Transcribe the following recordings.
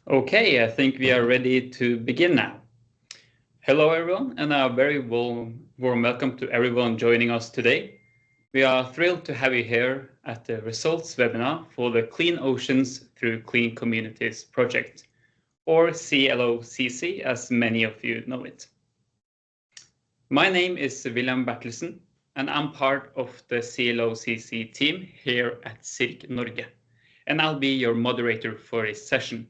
Okay, I think we are ready to begin now. Hello everyone, and a very warm welcome to everyone joining us today. We are thrilled to have you here at the results webinar for the Clean Oceans Through Clean Communities project, or CLOCC as many of you know it. My name is William Bertelsen, and I'm part of the CLOCC team here at CIRC Norge, and I'll be your moderator for this session.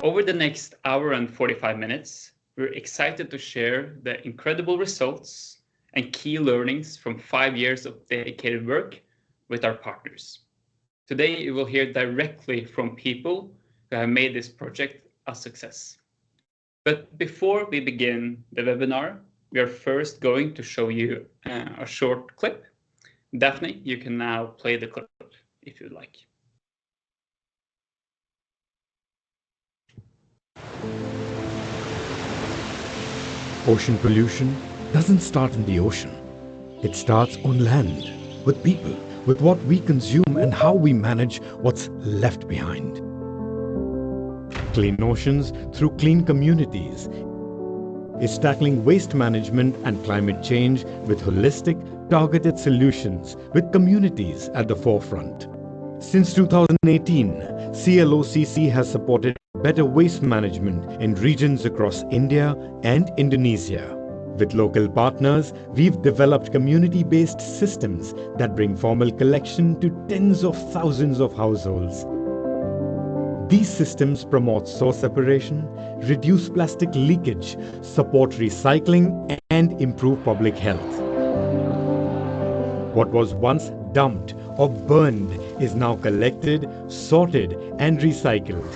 Over the next hour and 45 minutes, we're excited to share the incredible results and key learnings from 5 years of dedicated work with our partners. Today, you will hear directly from people who have made this project a success. But before we begin the webinar, we are first going to show you a short clip. Daphne, you can now play the clip if you'd like. Ocean pollution doesn't start in the ocean. It starts on land, with people, with what we consume and how we manage what's left behind. Clean Oceans Through Clean Communities is tackling waste management and climate change with holistic, targeted solutions with communities at the forefront. Since 2018, CLOCC has supported better waste management in regions across India and Indonesia. With local partners, we've developed community-based systems that bring formal collection to tens of thousands of households. These systems promote source separation, reduce plastic leakage, support recycling, and improve public health. What was once dumped or burned is now collected, sorted, and recycled,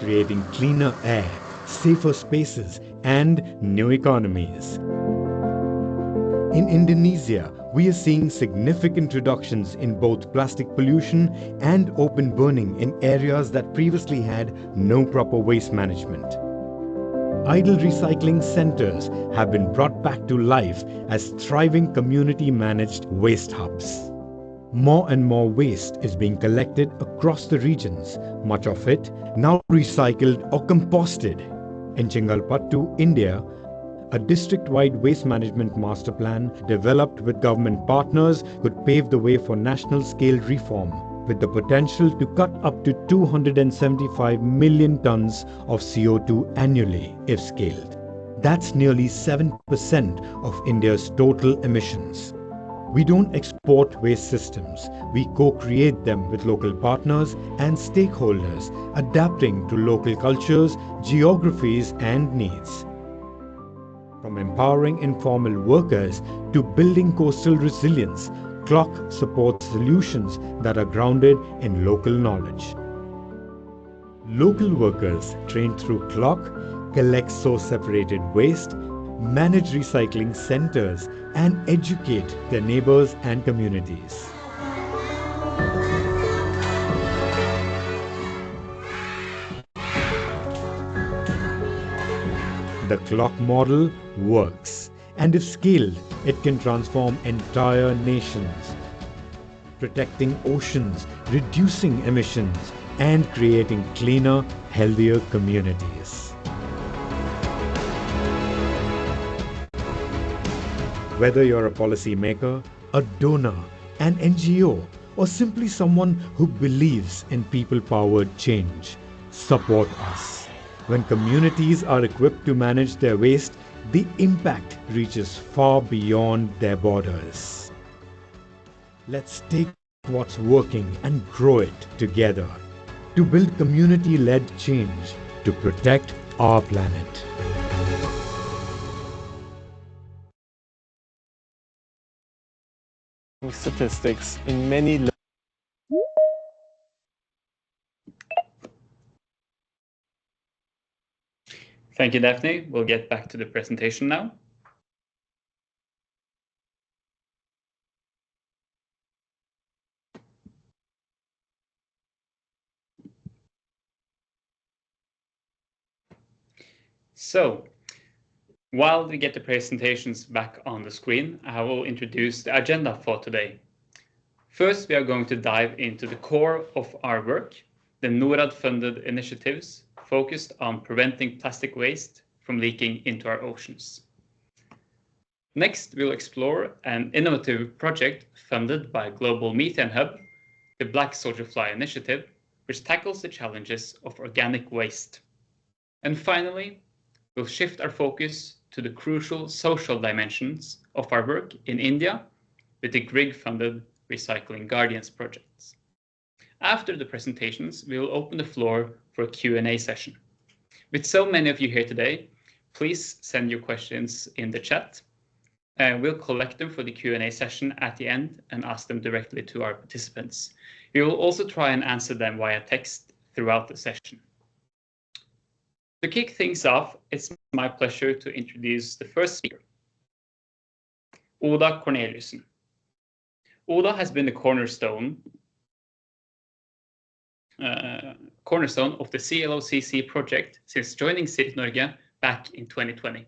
creating cleaner air, safer spaces, and new economies. In Indonesia, we are seeing significant reductions in both plastic pollution and open burning in areas that previously had no proper waste management. Idle recycling centers have been brought back to life as thriving community-managed waste hubs. More and more waste is being collected across the regions, much of it now recycled or composted. In Chengalpattu, India, a district-wide waste management master plan developed with government partners could pave the way for national-scale reform, with the potential to cut up to 275 million tons of CO2 annually if scaled. That's nearly 7% of India's total emissions. We don't export waste systems, we co-create them with local partners and stakeholders, adapting to local cultures, geographies, and needs. From empowering informal workers to building coastal resilience, CLOC supports solutions that are grounded in local knowledge. Local workers trained through CLOC collect source-separated waste, manage recycling centers, and educate their neighbors and communities. The CLOC model works, and if scaled, it can transform entire nations, protecting oceans, reducing emissions, and creating cleaner, healthier communities. Whether you're a policymaker, a donor, an NGO, or simply someone who believes in people-powered change, support us. When communities are equipped to manage their waste, the impact reaches far beyond their borders. Let's take what's working and grow it together to build community-led change to protect our planet. Statistics in many Thank you, Daphne. We'll get back to the presentation now. So, While we get the presentations back on the screen, I will introduce the agenda for today. First, we are going to dive into the core of our work, the NORAD-funded initiatives focused on preventing plastic waste from leaking into our oceans. Next, we'll explore an innovative project funded by Global Methane Hub, the Black Soldier Fly Initiative, which tackles the challenges of organic waste. And finally, we'll shift our focus to the crucial social dimensions of our work in India with the GRIG-funded Recycling Guardians projects. After the presentations, we will open the floor for a Q&A session. With so many of you here today, please send your questions in the chat. We'll collect them for the Q&A session at the end and ask them directly to our participants. We will also try and answer them via text throughout the session. To kick things off, it's my pleasure to introduce the first speaker, Oda Corneliussen. Oda has been the cornerstone of the CLOCC project since joining Circ Norge back in 2020.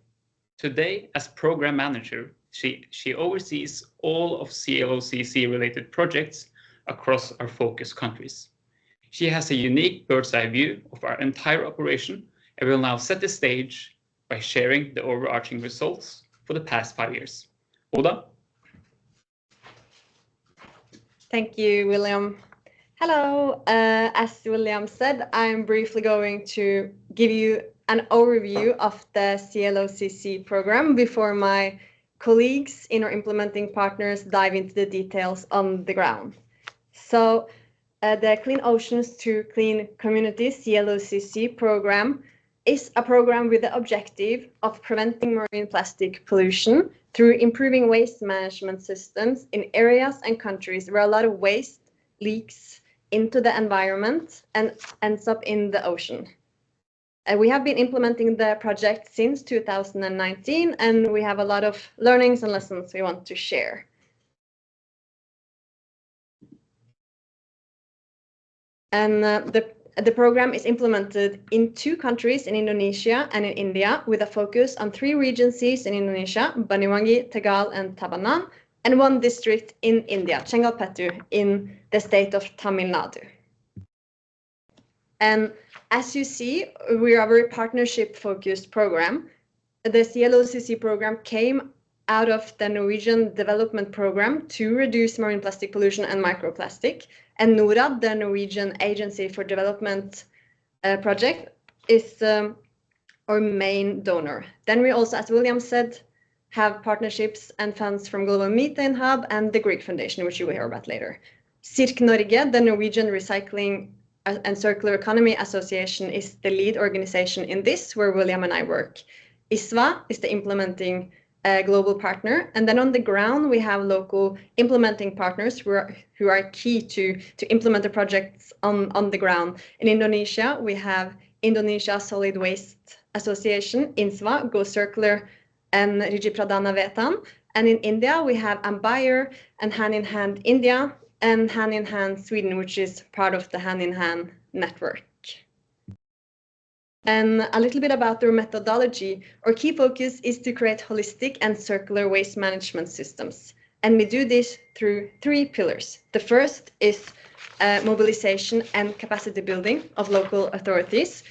Today, as program manager, she oversees all of CLOCC related projects across our focus countries. She has a unique bird's eye view of our entire operation and will now set the stage by sharing the overarching results for the past 5 years. Oda? Thank you, William. Hello, as William said, I'm briefly going to give you an overview of the CLOCC program before my colleagues in our implementing partners dive into the details on the ground. So the Clean Oceans to Clean Communities CLOCC program is a program with the objective of preventing marine plastic pollution through improving waste management systems in areas and countries where a lot of waste leaks into the environment and ends up in the ocean. We have been implementing the project since 2019, and we have a lot of learnings and lessons we want to share. And the program is implemented in 2 countries, in Indonesia and in India, with a focus on 3 regencies in Indonesia, Banyuwangi, Tegal, and Tabanan, and 1 district in India, Chengalpattu, in the state of Tamil Nadu. And as you see, we are a very partnership-focused program. The CLOCC program came out of the Norwegian Development Program to reduce marine plastic pollution and microplastic. And NORAD, the Norwegian Agency for Development project, is our main donor. Then we also, as William said, have partnerships and funds from Global Methane Hub and the GRIG Foundation, which you will hear about later. Circ Norge, the Norwegian Recycling and Circular Economy Association, is the lead organization in this, where William and I work. ISVA is the implementing global partner, and then on the ground we have local implementing partners who are key to implement the projects on the ground. In Indonesia, we have Indonesia Solid Waste Association, INSWA, Go Circular, and Riji Pradana Vetan. And in India, we have Ambire and Hand in Hand India and Hand in Hand Sweden, which is part of the Hand in Hand network. And a little bit about their methodology. Our key focus is to create holistic and circular waste management systems. And we do this through 3 pillars. The first is mobilization and capacity building of local authorities,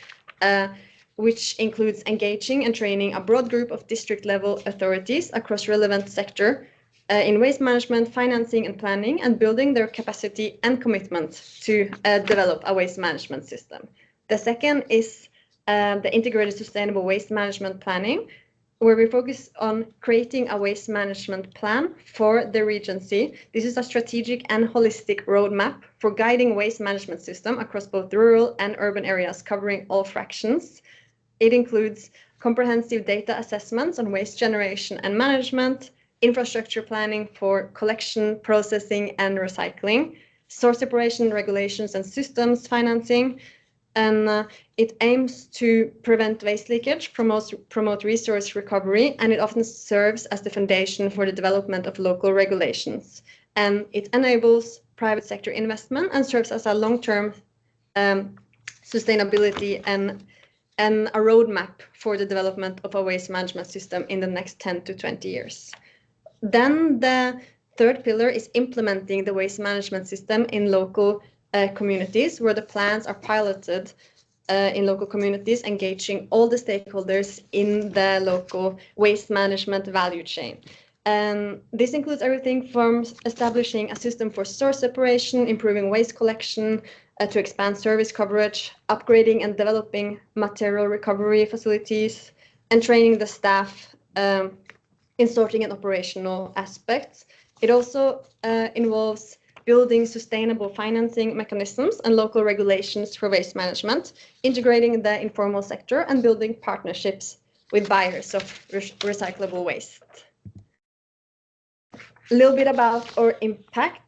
which includes engaging and training a broad group of district level authorities across relevant sector in waste management, financing and planning, and building their capacity and commitment to develop a waste management system. The second is the integrated sustainable waste management planning, where we focus on creating a waste management plan for the Regency. This is a strategic and holistic roadmap for guiding waste management system across both rural and urban areas, covering all fractions. It includes comprehensive data assessments on waste generation and management, infrastructure planning for collection, processing, and recycling, source separation regulations and systems financing, and it aims to prevent waste leakage, promote resource recovery, and it often serves as the foundation for the development of local regulations. And it enables private sector investment and serves as a long-term sustainability and and a roadmap for the development of a waste management system in the next 10 to 20 years. Then the third pillar is implementing the waste management system in local communities, where the plans are piloted in local communities, engaging all the stakeholders in the local waste management value chain. This includes everything from establishing a system for source separation, improving waste collection, to expand service coverage, upgrading and developing material recovery facilities, and training the staff in sorting and operational aspects. It also involves building sustainable financing mechanisms and local regulations for waste management, integrating the informal sector, and building partnerships with buyers of recyclable waste. A little bit about our impact.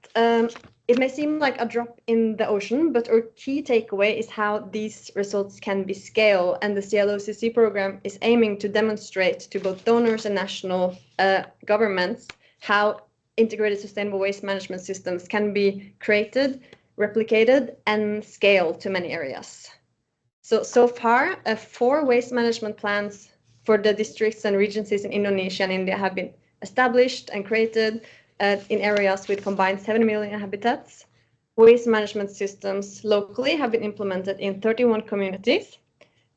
It may seem like a drop in the ocean, but our key takeaway is how these results can be scaled, and the CLOCC program is aiming to demonstrate to both donors and national governments how integrated sustainable waste management systems can be created, replicated, and scaled to many areas. So far, 4 waste management plans for the districts and regencies in Indonesia and India have been established and created in areas with combined 7 million inhabitants. Waste management systems locally have been implemented in 31 communities,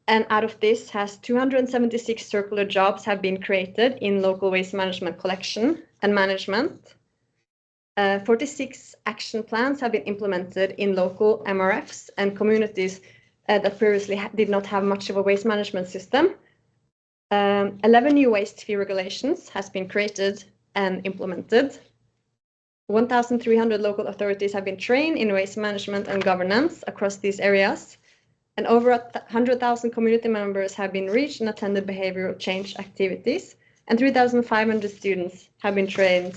and out of this has 276 circular jobs have been created in local waste management collection and management. 46 action plans have been implemented in local MRFs and communities that previously did not have much of a waste management system. 11 new waste fee regulations has been created and implemented. 1,300 local authorities have been trained in waste management and governance across these areas, and over 100,000 community members have been reached and attended behavioral change activities, and 3,500 students have been trained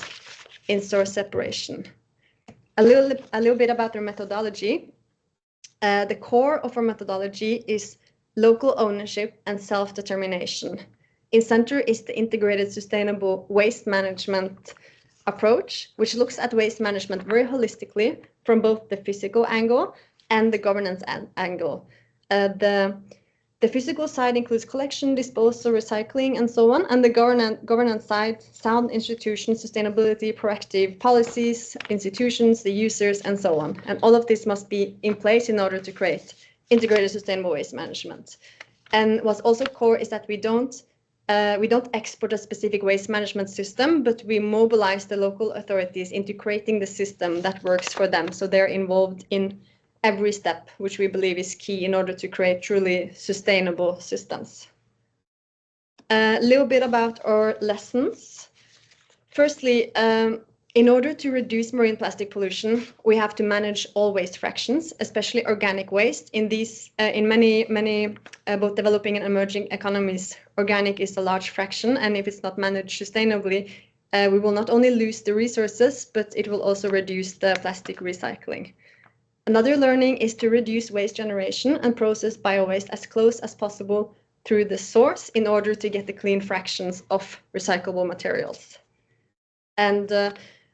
in source separation. A little bit about their methodology. The core of our methodology is local ownership and self-determination. In center is the integrated sustainable waste management approach, which looks at waste management very holistically from both the physical angle and the governance angle. The physical side includes collection, disposal, recycling, and so on, and the governance side, sound institutions, sustainability, proactive policies, institutions, the users, and so on. And all of this must be in place in order to create integrated sustainable waste management. And what's also core is that we don't export a specific waste management system, but we mobilize the local authorities into creating the system that works for them. So they're involved in every step, which we believe is key in order to create truly sustainable systems. A little bit about our lessons. Firstly, in order to reduce marine plastic pollution, we have to manage all waste fractions, especially organic waste. In many both developing and emerging economies, organic is a large fraction, and if it's not managed sustainably, we will not only lose the resources, but it will also reduce the plastic recycling. Another learning is to reduce waste generation and process biowaste as close as possible through the source in order to get the clean fractions of recyclable materials. And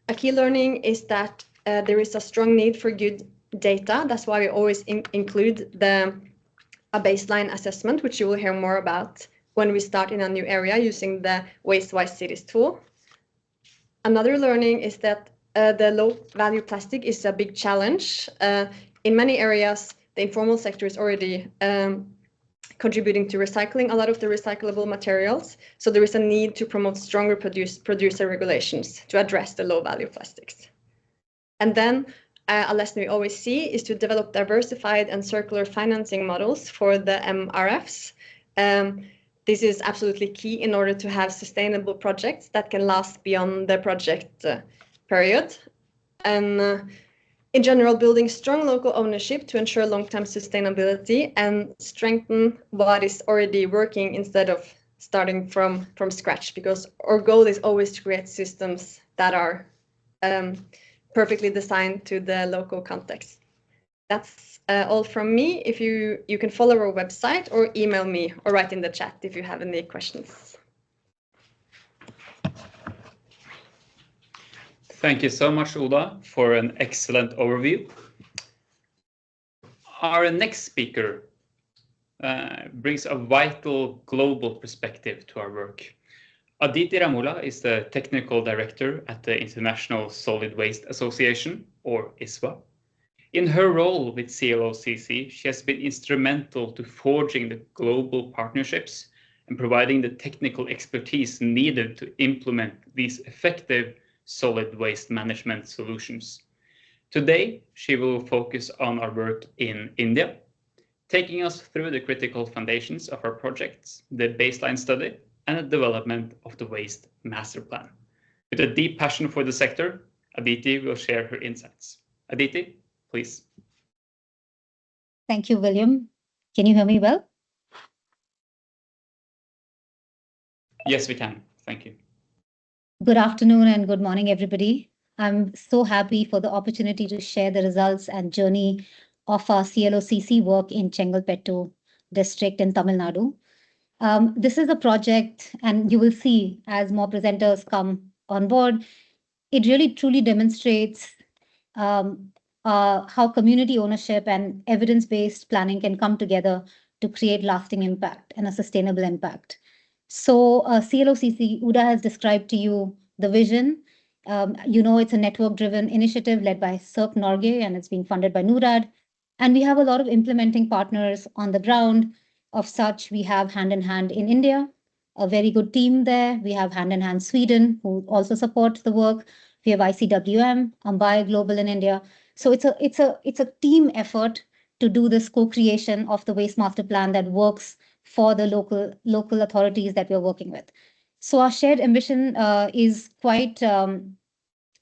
a key learning is that there is a strong need for good data. That's why we always include a baseline assessment, which you will hear more about when we start in a new area using the Waste-Wise Cities tool. Another learning is that the low-value plastic is a big challenge. In many areas, the informal sector is already contributing to recycling a lot of the recyclable materials. So there is a need to promote stronger producer regulations to address the low-value plastics. And then a lesson we always see is to develop diversified and circular financing models for the MRFs. This is absolutely key in order to have sustainable projects that can last beyond the project period. And in general, building strong local ownership to ensure long-term sustainability and strengthen what is already working instead of starting from scratch, because our goal is always to create systems that are perfectly designed to the local context. That's all from me. If you can follow our website or email me or write in the chat if you have any questions. Thank you so much, Oda, for an excellent overview. Our next speaker brings a vital global perspective to our work. Aditi Ramula is the Technical Director at the International Solid Waste Association, or ISWA. In her role with CLOCC, she has been instrumental to forging the global partnerships and providing the technical expertise needed to implement these effective solid waste management solutions. Today, she will focus on our work in India, taking us through the critical foundations of our projects, the baseline study, and the development of the Waste Master Plan. With a deep passion for the sector, Aditi will share her insights. Aditi, please. Thank you, William. Can you hear me well? Yes, we can. Thank you. Good afternoon and good morning, everybody. I'm so happy for the opportunity to share the results and journey of our CLOCC work in Chengalpettu district in Tamil Nadu. This is a project, and you will see as more presenters come on board, it really truly demonstrates how community ownership and evidence-based planning can come together to create lasting impact and a sustainable impact. So CLOCC, Uda has described to you the vision. You know, it's a network-driven initiative led by Cirque Norge, and it's being funded by NURAD. And we have a lot of implementing partners on the ground. Of such, we have Hand in Hand in India, a very good team there. We have Hand in Hand Sweden, who also support the work. We have ICWM, Ambaye Global in India. So it's a team effort to do this co-creation of the Waste Master Plan that works for the local authorities that we're working with. So our shared ambition is quite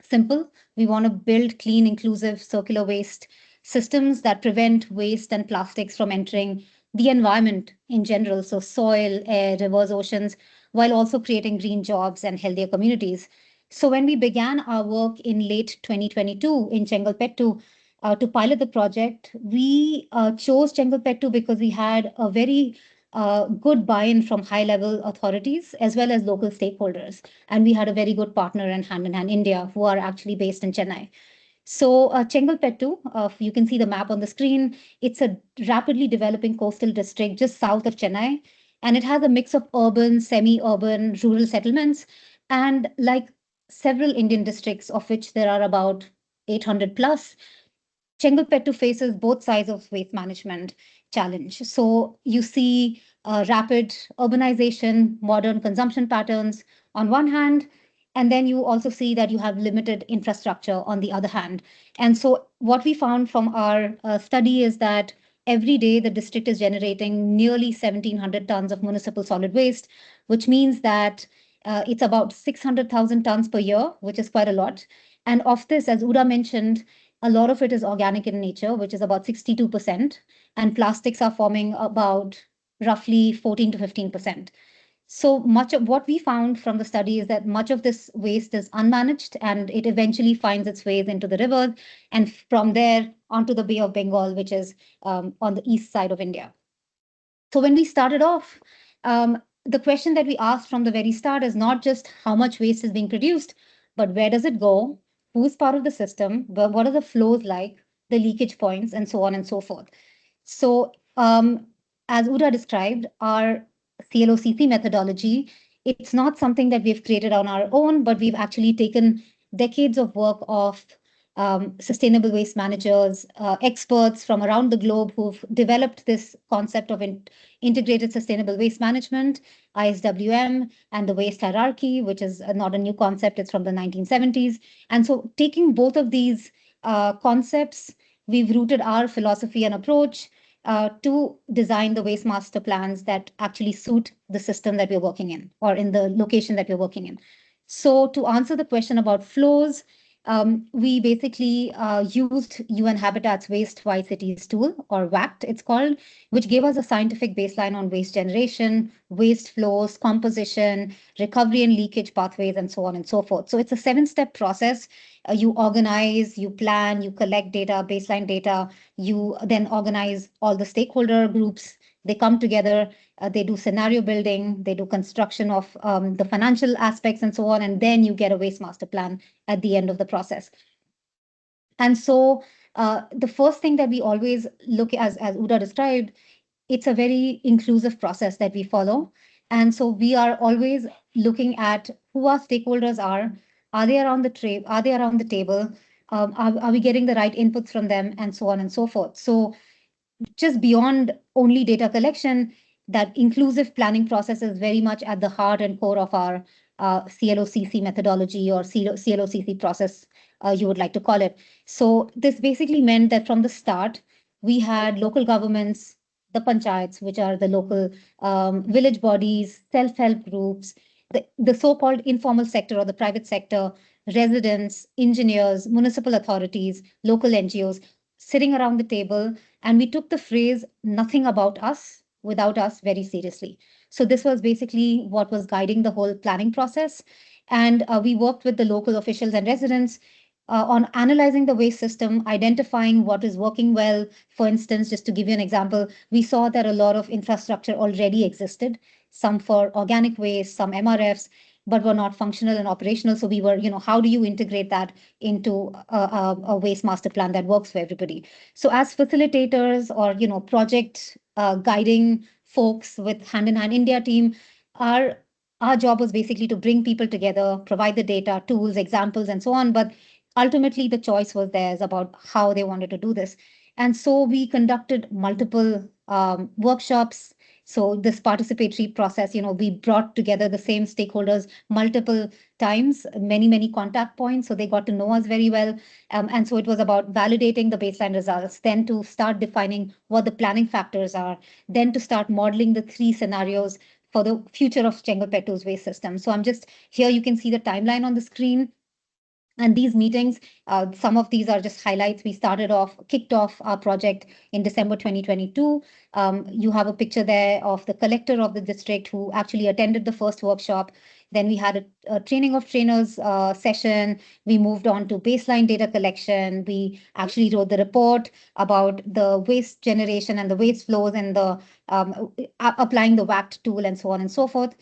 simple. We want to build clean, inclusive, circular waste systems that prevent waste and plastics from entering the environment in general, so soil, air, rivers, oceans, while also creating green jobs and healthier communities. So when we began our work in late 2022 in Chengalpettu to pilot the project, we chose Chengalpettu because we had a very good buy-in from high-level authorities as well as local stakeholders. And we had a very good partner in Hand India, who are actually based in Chennai. So Chengalpettu, you can see the map on the screen. It's a rapidly developing coastal district just south of Chennai. And it has a mix of urban, semi-urban, rural settlements. And like several Indian districts, of which there are about 800 plus, Chengalpettu faces both sides of waste management challenge. So you see rapid urbanization, modern consumption patterns on one hand, and then you also see that you have limited infrastructure on the other hand. And so what we found from our study is that every day the district is generating nearly 1,700 tons of municipal solid waste, which means that it's about 600,000 tons per year, which is quite a lot. And of this, as Uda mentioned, a lot of it is organic in nature, which is about 62%, and plastics are forming about roughly 14 to 15%. So much of what we found from the study is that much of this waste is unmanaged, and it eventually finds its ways into the rivers, and from there onto the Bay of Bengal, which is on the east side of India. So when we started off, the question that we asked from the very start is not just how much waste is being produced, but where does it go? Who's part of the system? What are the flows like, the leakage points, and so on and so forth. So as Uda described, our CLOCC methodology, it's not something that we've created on our own, but we've actually taken decades of work of sustainable waste managers, experts from around the globe who've developed this concept of integrated sustainable waste management, ISWM, and the waste hierarchy, which is not a new concept, it's from the 1970s. And so taking both of these concepts, we've rooted our philosophy and approach to design the waste master plans that actually suit the system that we're working in, or in the location that we're working in. So to answer the question about flows, we basically used UN Habitat's Waste Wide Cities tool, or WACT it's called, which gave us a scientific baseline on waste generation, waste flows, composition, recovery and leakage pathways, and so on and so forth. So it's a 7-step process. You organize, you plan, you collect data, baseline data, you then organize all the stakeholder groups. They come together, they do scenario building, they do construction of the financial aspects and so on, and then you get a waste master plan at the end of the process. And so the first thing that we always look, as Uda described, it's a very inclusive process that we follow. And so we are always looking at who our stakeholders are they around the table, are we getting the right inputs from them, and so on and so forth. So just beyond only data collection, that inclusive planning process is very much at the heart and core of our CLOCC methodology, or CLOCC process, you would like to call it. So this basically meant that from the start, we had local governments, the panchayats, which are the local village bodies, self-help groups, the so-called informal sector or the private sector, residents, engineers, municipal authorities, local NGOs, sitting around the table, and we took the phrase "nothing about us without us" very seriously. So this was basically what was guiding the whole planning process. And we worked with the local officials and residents on analyzing the waste system, identifying what is working well. For instance, just to give you an example, we saw that a lot of infrastructure already existed, some for organic waste, some MRFs, but were not functional and operational. So we were, how do you integrate that into a waste master plan that works for everybody? So as facilitators or, project guiding folks with Hand in Hand India team, our job was basically to bring people together, provide the data, tools, examples, and so on. But ultimately, the choice was theirs about how they wanted to do this. And so we conducted multiple workshops. So this participatory process, we brought together the same stakeholders multiple times, many contact points. So they got to know us very well. And so it was about validating the baseline results, then to start defining what the planning factors are, then to start modeling the 3 scenarios for the future of Chengalpettu's waste system. So I'm just here, you can see the timeline on the screen. And these meetings, some of these are just highlights. We kicked off our project in December 2022. You have a picture there of the collector of the district who actually attended the first workshop. Then we had a training of trainers session. We moved on to baseline data collection. We actually wrote the report about the waste generation and the waste flows and the applying the WACT tool and so on and so forth,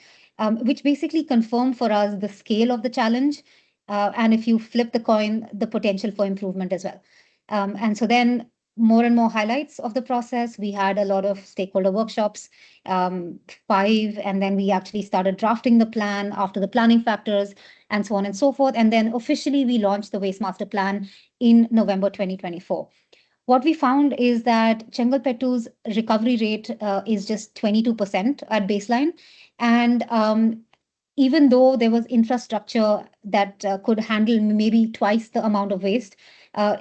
which basically confirmed for us the scale of the challenge. And if you flip the coin, the potential for improvement as well. And so then more and more highlights of the process. We had a lot of stakeholder workshops, 5, and then we actually started drafting the plan after the planning factors and so on and so forth. And then officially we launched the Waste Master Plan in November 2024. What we found is that Chengalpettu's recovery rate is just 22% at baseline. And even though there was infrastructure that could handle maybe twice the amount of waste,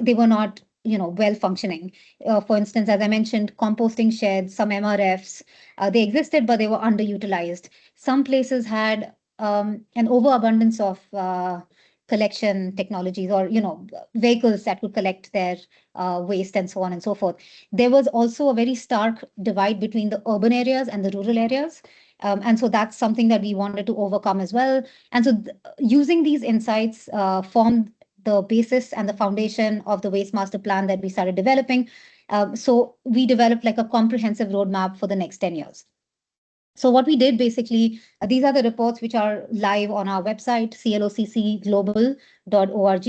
they were not, well functioning. For instance, as I mentioned, composting sheds, some MRFs, they existed, but they were underutilized. Some places had an overabundance of collection technologies or, vehicles that could collect their waste and so on and so forth. There was also a very stark divide between the urban areas and the rural areas. And so that's something that we wanted to overcome as well. And so using these insights formed the basis and the foundation of the Waste Master Plan that we started developing. So we developed like a comprehensive roadmap for the next 10 years. So what we did basically, these are the reports which are live on our website, cloccglobal.org.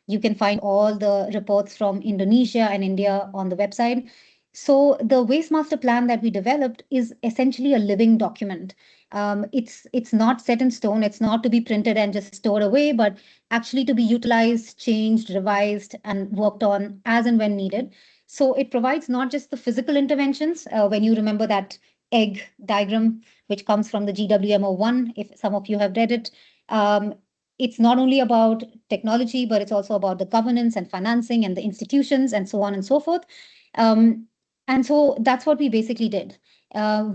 You can find all the reports from Indonesia and India on the website. So the Waste Master Plan that we developed is essentially a living document. It's not set in stone. It's not to be printed and just stored away, but actually to be utilized, changed, revised, and worked on as and when needed. So it provides not just the physical interventions. When you remember that egg diagram, which comes from the GWMO1, if some of you have read it, it's not only about technology, but it's also about the governance and financing and the institutions and so on and so forth. And so that's what we basically did.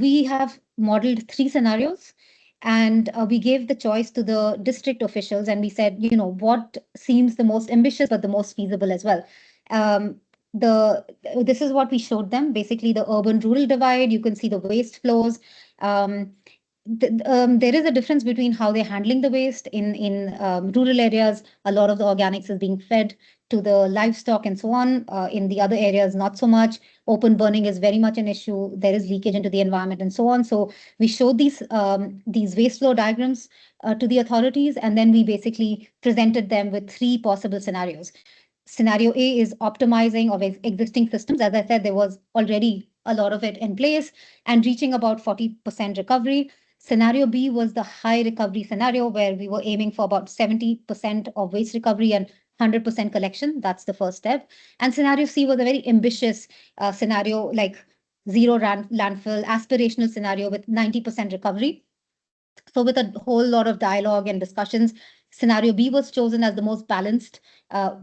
We have modeled 3 scenarios, and we gave the choice to the district officials, and we said, what seems the most ambitious, but the most feasible as well. This is what we showed them, basically the urban-rural divide. You can see the waste flows. There is a difference between how they're handling the waste. In rural areas, a lot of the organics is being fed to the livestock and so on. In the other areas, not so much. Open burning is very much an issue. There is leakage into the environment and so on. So we showed these waste flow diagrams to the authorities, and then we basically presented them with 3 possible scenarios. Scenario A is optimizing of existing systems. As I said, there was already a lot of it in place and reaching about 40% recovery. Scenario B was the high recovery scenario where we were aiming for about 70% of waste recovery and 100% collection. That's the first step. And scenario C was a very ambitious scenario, like zero landfill, aspirational scenario with 90% recovery. So with a whole lot of dialogue and discussions, scenario B was chosen as the most balanced,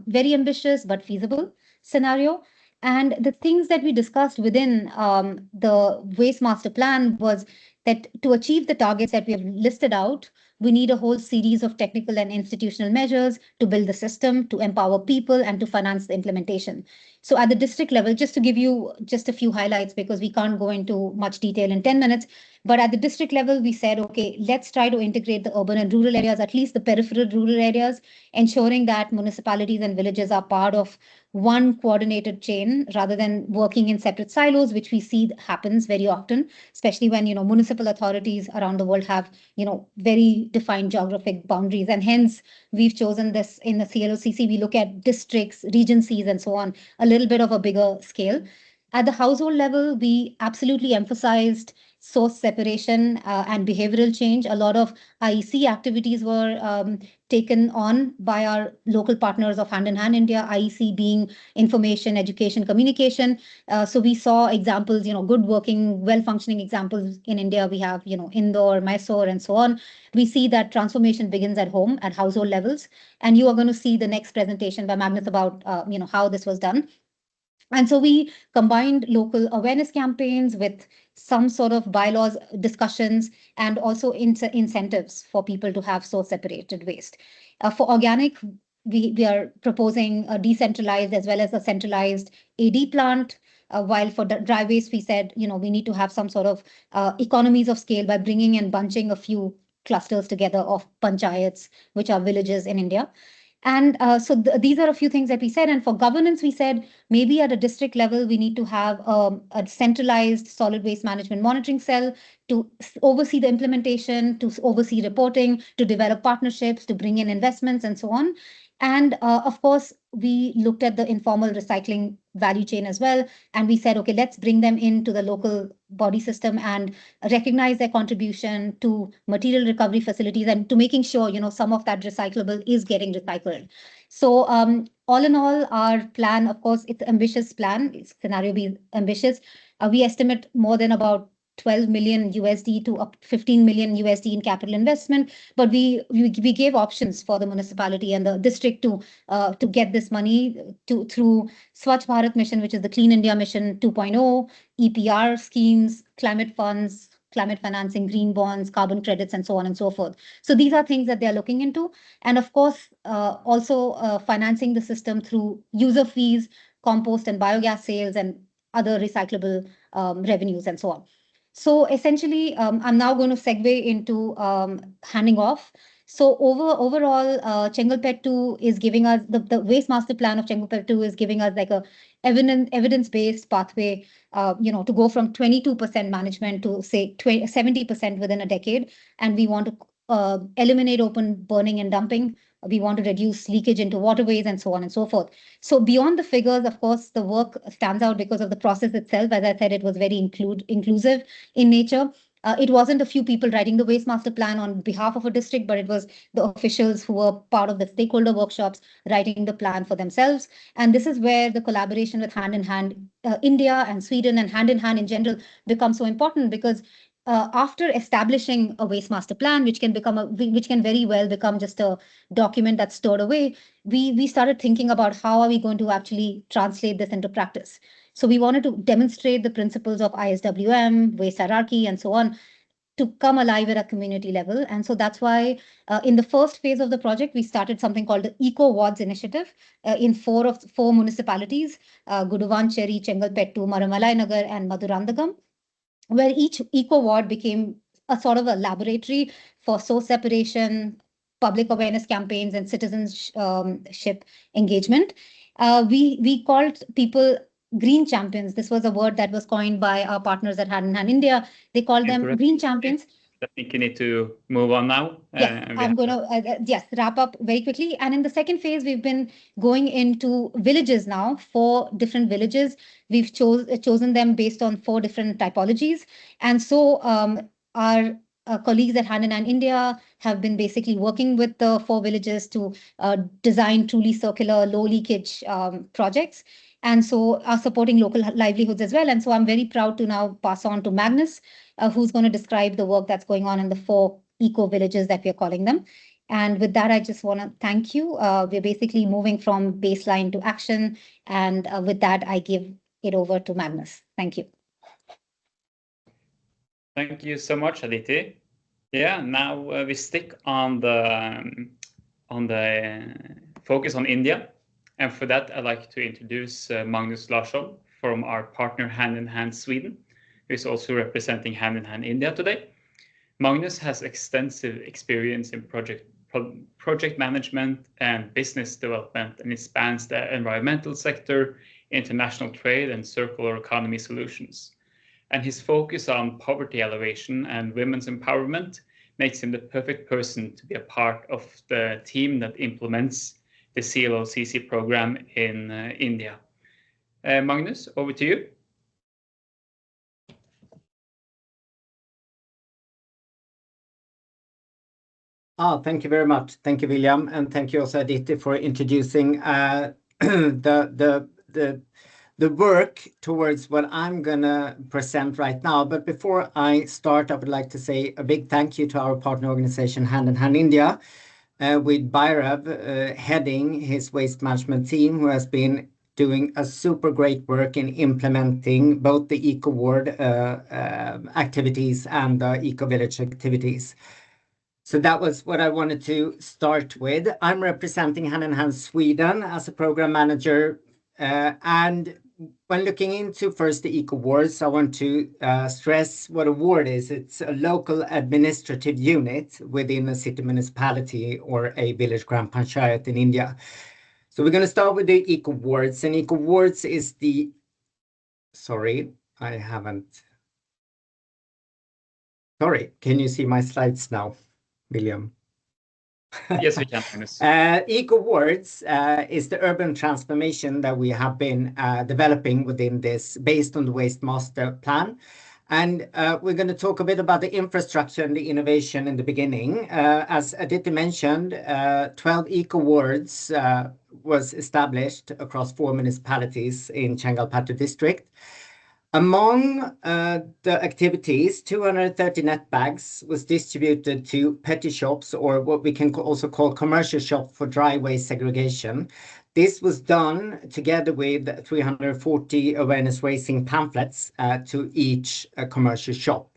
very ambitious but feasible scenario. And the things that we discussed within the Waste Master Plan was that to achieve the targets that we have listed out, we need a whole series of technical and institutional measures to build the system, to empower people, and to finance the implementation. So at the district level, just to give you just a few highlights, because we can't go into much detail in 10 minutes, but at the district level, we said, okay, let's try to integrate the urban and rural areas, at least the peripheral rural areas, ensuring that municipalities and villages are part of one coordinated chain rather than working in separate silos, which we see happens very often, especially when, municipal authorities around the world have, very defined geographic boundaries. And hence, we've chosen this in the CLOCC. We look at districts, regencies, and so on, a little bit of a bigger scale. At the household level, we absolutely emphasized source separation and behavioral change. A lot of IEC activities were taken on by our local partners of Hand in Hand India, IEC being information, education, communication. So we saw examples, good working, well-functioning examples in India. We have, Indore, Mysore, and so on. We see that transformation begins at home, at household levels. And you are going to see the next presentation by Magnus about, how this was done. And so we combined local awareness campaigns with some sort of bylaws discussions and also incentives for people to have source separated waste. For organic, we are proposing a decentralized as well as a centralized AD plant. While for dry waste, we said, we need to have some sort of economies of scale by bringing and bunching a few clusters together of panchayats, which are villages in India. And so these are a few things that we said. And for governance, we said maybe at a district level, we need to have a centralized solid waste management monitoring cell to oversee the implementation, to oversee reporting, to develop partnerships, to bring in investments, and so on. And of course, we looked at the informal recycling value chain as well. And we said, okay, let's bring them into the local body system and recognize their contribution to material recovery facilities and to making sure, some of that recyclable is getting recycled. So all in all, our plan, of course, it's an ambitious plan. It's scenario B ambitious. We estimate more than about 12 million USD to up 15 million USD in capital investment, but we gave options for the municipality and the district to get this money through Swachh Bharat Mission, which is the Clean India Mission 2.0, EPR schemes, climate funds, climate financing, green bonds, carbon credits, and so on and so forth. So these are things that they're looking into. And of course, also financing the system through user fees, compost and biogas sales, and other recyclable revenues, and so on. So essentially, I'm now going to segue into handing off. So overall, Chengalpet 2 is giving us, the Waste Master Plan of Chengalpet 2 is giving us like a evidence-based pathway, to go from 22% management to say 70% within a decade. And we want to eliminate open burning and dumping. We want to reduce leakage into waterways and so on and so forth. So beyond the figures, of course, the work stands out because of the process itself. As I said, it was very inclusive in nature. It wasn't a few people writing the Waste Master Plan on behalf of a district, but it was the officials who were part of the stakeholder workshops writing the plan for themselves. And this is where the collaboration with Hand in Hand India and Sweden and Hand in Hand in general becomes so important, because after establishing a Waste Master Plan, which can very well become just a document that's stored away, we started thinking about how are we going to actually translate this into practice. So we wanted to demonstrate the principles of ISWM, waste hierarchy, and so on to come alive at a community level. And so that's why in the first phase of the project, we started something called the Eco Wards Initiative in four municipalities, Guduvan, Cherry, Chengalpet 2, Maramalai Nagar, and Madurandagam, where each eco ward became a sort of a laboratory for source separation, public awareness campaigns, and citizenship engagement. We called people green champions. This was a word that was coined by our partners at Hand in Hand India. They called them green champions. I think you need to move on now. Yes, I'm going to wrap up very quickly. And in the second phase, we've been going into villages now, 4 different villages. We've chosen them based on 4 different typologies. And so our colleagues at Hand in Hand India have been basically working with the 4 villages to design truly circular, low leakage projects. And so are supporting local livelihoods as well. And so I'm very proud to now pass on to Magnus, who's going to describe the work that's going on in the 4 eco villages that we're calling them. And with that, I just want to thank you. We're basically moving from baseline to action. And with that, I give it over to Magnus. Thank you. Thank you so much, Aditi. Yeah, now we stick on the focus on India. And for that, I'd like to introduce Magnus Larsson from our partner Hand in Hand Sweden, who is also representing Hand in Hand India today. Magnus has extensive experience in project management and business development, and it spans the environmental sector, international trade, and circular economy solutions. And his focus on poverty elevation and women's empowerment makes him the perfect person to be a part of the team that implements the CLOCC program in India. Magnus, over to you. Thank you very much. Thank you, William, and thank you also, Aditi, for introducing the work towards what I'm gonna present right now. But before I start, I would like to say a big thank you to our partner organization, Hand in Hand India, with Bhairav heading his waste management team, who has been doing a super great work in implementing both the Eco Ward activities and the Eco Village activities. So that was what I wanted to start with. I'm representing Hand in Hand Sweden as a program manager. And when looking into first the Eco Wards, I want to stress what a ward is. It's a local administrative unit within a city municipality or a village gram panchayat in India. So we're going to start with the Eco Wards. And Eco Wards is the... Sorry, I haven't... Sorry, can you see my slides now, William? Yes, we can. Eco Wards is the urban transformation that we have been developing within this based on the Waste Master Plan. And we're going to talk a bit about the infrastructure and the innovation in the beginning. As Aditi mentioned, 12 Eco Wards was established across 4 municipalities in Chengalpattu district. Among the activities, 230 net bags was distributed to petty shops, or what we can also call commercial shop for dry waste segregation. This was done together with 340 awareness raising pamphlets to each commercial shop.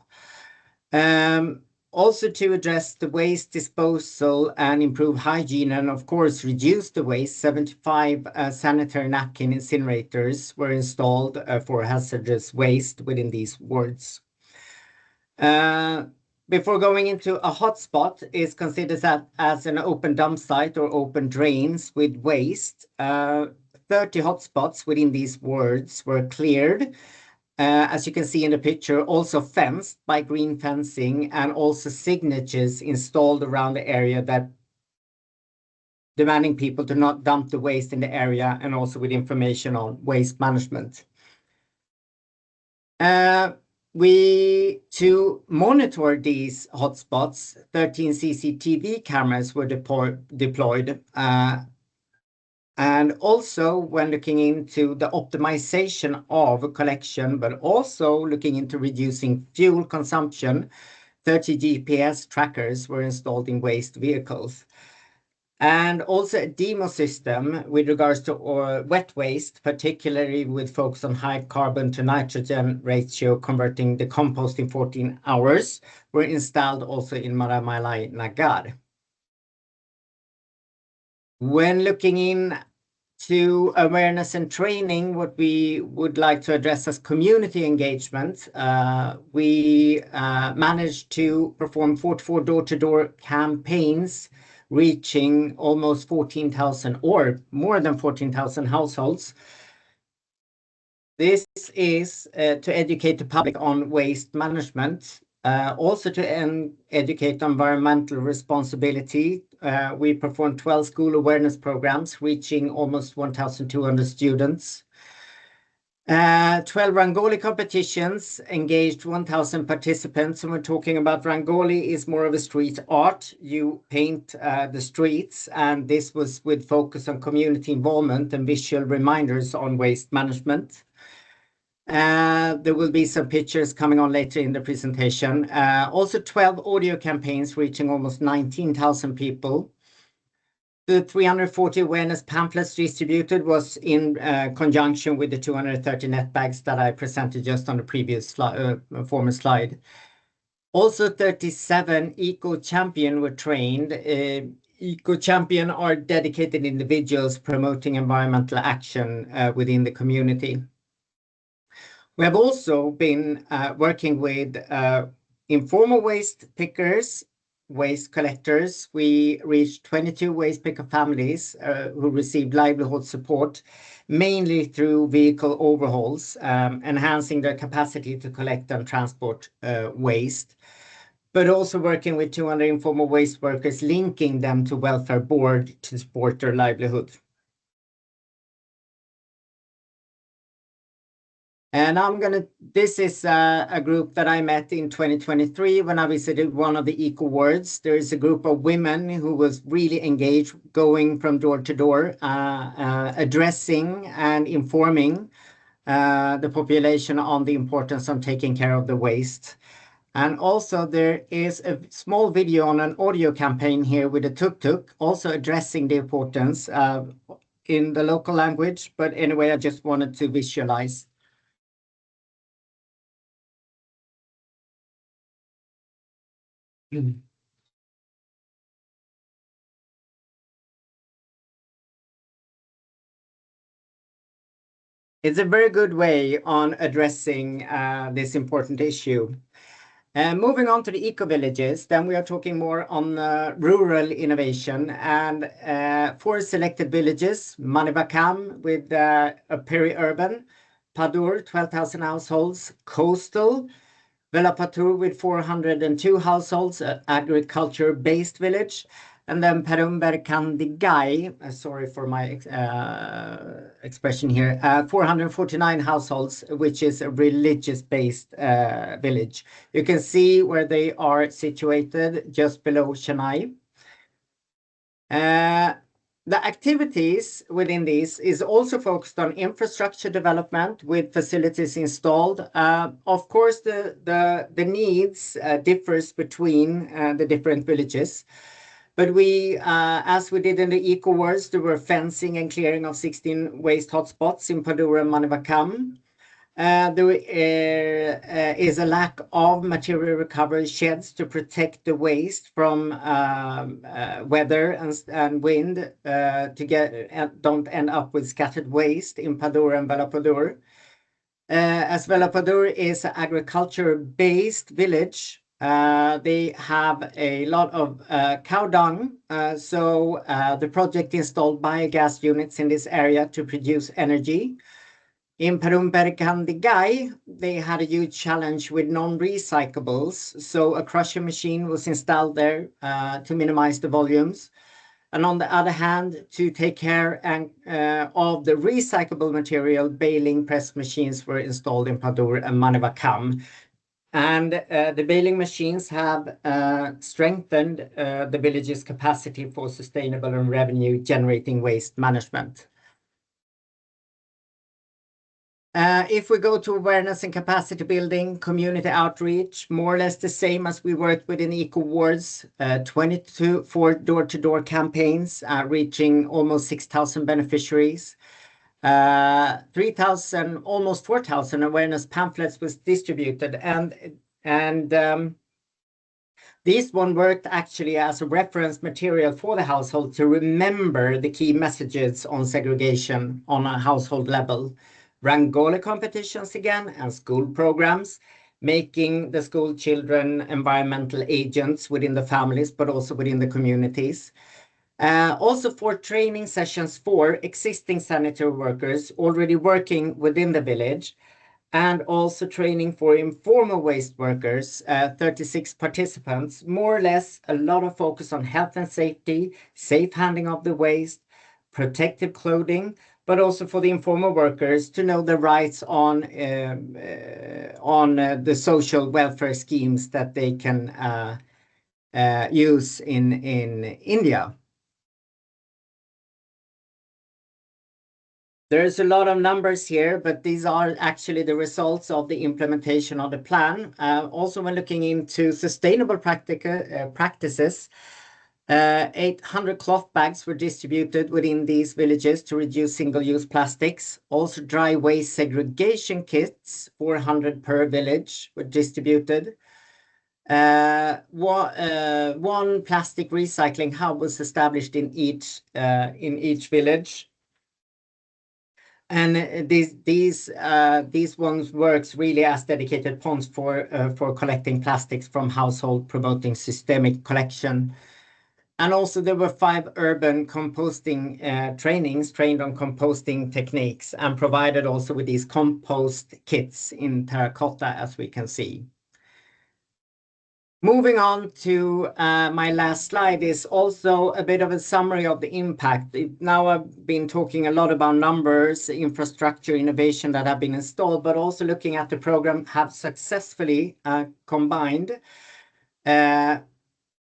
Also to address the waste disposal and improve hygiene and of course reduce the waste, 75 sanitary napkin incinerators were installed for hazardous waste within these wards. Before going into a hotspot is considered as an open dump site or open drains with waste. 30 hotspots within these wards were cleared. As you can see in the picture, also fenced by green fencing and also signatures installed around the area that demanding people to not dump the waste in the area and also with information on waste management. To monitor these hotspots, 13 CCTV cameras were deployed. And also when looking into the optimization of collection, but also looking into reducing fuel consumption, 30 GPS trackers were installed in waste vehicles. And also a demo system with regards to wet waste, particularly with focus on high carbon to nitrogen ratio, converting the compost in 14 hours, were installed also in Maramalai Nagar. When looking into awareness and training, what we would like to address as community engagement, we managed to perform 44 door-to-door campaigns, reaching almost 14,000 or more than 14,000 households. This is to educate the public on waste management. Also to educate environmental responsibility, we performed 12 school awareness programs, reaching almost 1,200 students. 12 Rangoli competitions engaged 1,000 participants. And we're talking about Rangoli is more of a street art. You paint the streets, and this was with focus on community involvement and visual reminders on waste management. There will be some pictures coming on later in the presentation. Also 12 audio campaigns reaching almost 19,000 people. The 340 awareness pamphlets distributed was in conjunction with the 230 net bags that I presented just on the previous former slide. Also 37 eco-champion were trained. Eco-champion are dedicated individuals promoting environmental action within the community. We have also been working with informal waste pickers, waste collectors. We reached 22 waste picker families who received livelihood support, mainly through vehicle overhauls, enhancing their capacity to collect and transport waste, but also working with 200 informal waste workers, linking them to welfare board to support their livelihood. And this is a group that I met in 2023 when I visited one of the Eco Wards. There is a group of women who was really engaged, going from door to door, addressing and informing the population on the importance of taking care of the waste. And also there is a small video on an audio campaign here with a tuk-tuk, also addressing the importance in the local language. But anyway, I just wanted to visualize. It's a very good way on addressing this important issue. Moving on to the eco-villages, then we are talking more on rural innovation and 4 selected villages: Manibakam with a peri-urban, Padur, 12,000 households, coastal, Velapatur with 402 households, agriculture-based village, and then Perumberkandigai, sorry for my expression here, 449 households, which is a religious-based village. You can see where they are situated just below Chennai. The activities within these is also focused on infrastructure development with facilities installed. Of course, the needs differs between the different villages. But we, as we did in the Eco Wards, there were fencing and clearing of 16 waste hotspots in Padur and Manibakam. There is a lack of material recovery sheds to protect the waste from weather and wind don't end up with scattered waste in Padur and Velapadur. As Velapadur is an agriculture-based village, they have a lot of cow dung, so the project installed biogas units in this area to produce energy. In Perumberkandigai, they had a huge challenge with non-recyclables, so a crusher machine was installed there to minimize the volumes. And on the other hand, to take care of the recyclable material, baling press machines were installed in Padur and Manibakam. And the baling machines have strengthened the village's capacity for sustainable and revenue-generating waste management. If we go to awareness and capacity building, community outreach, more or less the same as we worked with in Eco Wards, 24 door-to-door campaigns, reaching almost 6,000 beneficiaries. 3,000, almost 4,000 awareness pamphlets was distributed, and this one worked actually as a reference material for the household to remember the key messages on segregation on a household level. Rangoli competitions again and school programs, making the school children environmental agents within the families, but also within the communities. Also for training sessions for existing sanitary workers already working within the village, and also training for informal waste workers, 36 participants, more or less a lot of focus on health and safety, safe handling of the waste, protective clothing, but also for the informal workers to know the rights on the social welfare schemes that they can use in India. There's a lot of numbers here, but these are actually the results of the implementation of the plan. Also, when looking into sustainable practices, 800 cloth bags were distributed within these villages to reduce single-use plastics. Also, dry waste segregation kits, 400 per village, were distributed. One plastic recycling hub was established in each village. And these ones works really as dedicated ponds for collecting plastics from household, promoting systemic collection. And also there were 5 urban composting trainings trained on composting techniques and provided also with these compost kits in terracotta, as we can see. Moving on to my last slide is also a bit of a summary of the impact. Now I've been talking a lot about numbers, infrastructure, innovation that have been installed, but also looking at the program have successfully combined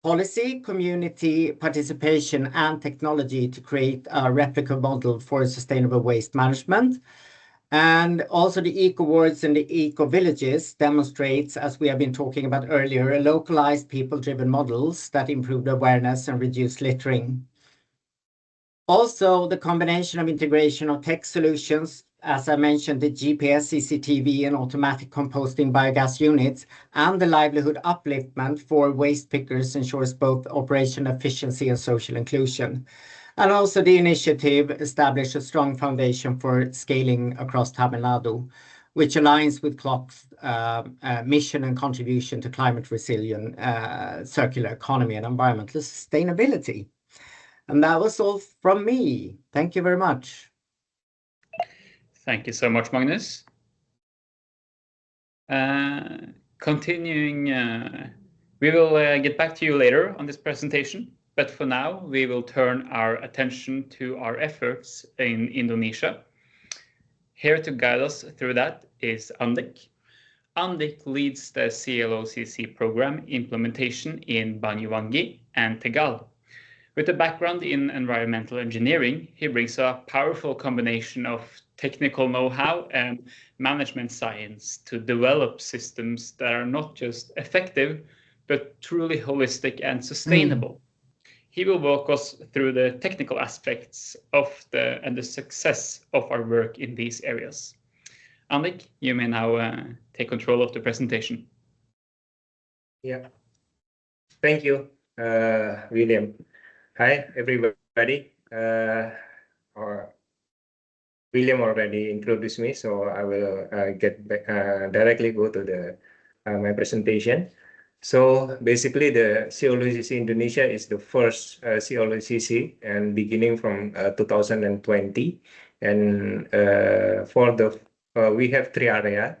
policy, community participation, and technology to create a replica model for sustainable waste management. And also the eco wards and the eco villages demonstrates, as we have been talking about earlier, localized people-driven models that improve awareness and reduce littering. Also, the combination of integration of tech solutions, as I mentioned, the GPS, CCTV, and automatic composting biogas units, and the livelihood upliftment for waste pickers ensures both operational efficiency and social inclusion. And also the initiative established a strong foundation for scaling across Tamil Nadu, which aligns with CLOC's mission and contribution to climate resilient circular economy and environmental sustainability. And that was all from me. Thank you very much. Thank you so much, Magnus. Continuing, we will get back to you later on this presentation. But for now, we will turn our attention to our efforts in Indonesia. Here to guide us through that is Andik. Andik leads the CLOCC program implementation in Banyuwangi and Tegal. With a background in environmental engineering, he brings a powerful combination of technical know-how and management science to develop systems that are not just effective, but truly holistic and sustainable. He will walk us through the technical aspects of the success of our work in these areas. Andik, you may now take control of the presentation. Yeah, thank you, William. Hi, everybody. William already introduced me, so I will directly go to my presentation. So basically, the CLOCC Indonesia is the first CLOCC, and beginning from 2020. And we have 3 areas,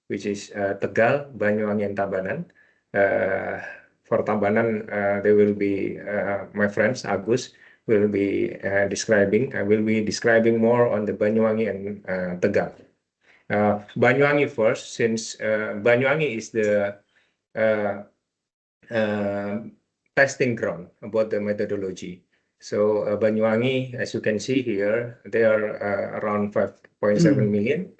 which is Tegal, Banyuwangi, and Tabanan. For Tabanan, there will be my friends Agus will be describing. I will be describing more on the Banyuwangi and Tegal. Banyuwangi first, since Banyuwangi is the testing ground about the methodology. So Banyuwangi, as you can see here, they are around 5.7 million,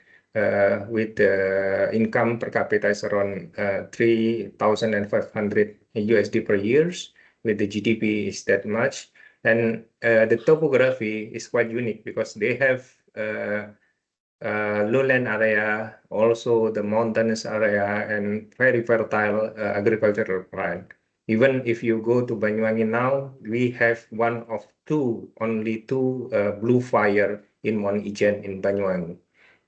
with the income per capita is around $3,500 USD per year, with the GDP is that much. And the topography is quite unique because they have lowland area, also the mountainous area, and very fertile agricultural land. Even if you go to Banyuwangi now, we have only two blue fire in Mount Ijen in Banyuwangi.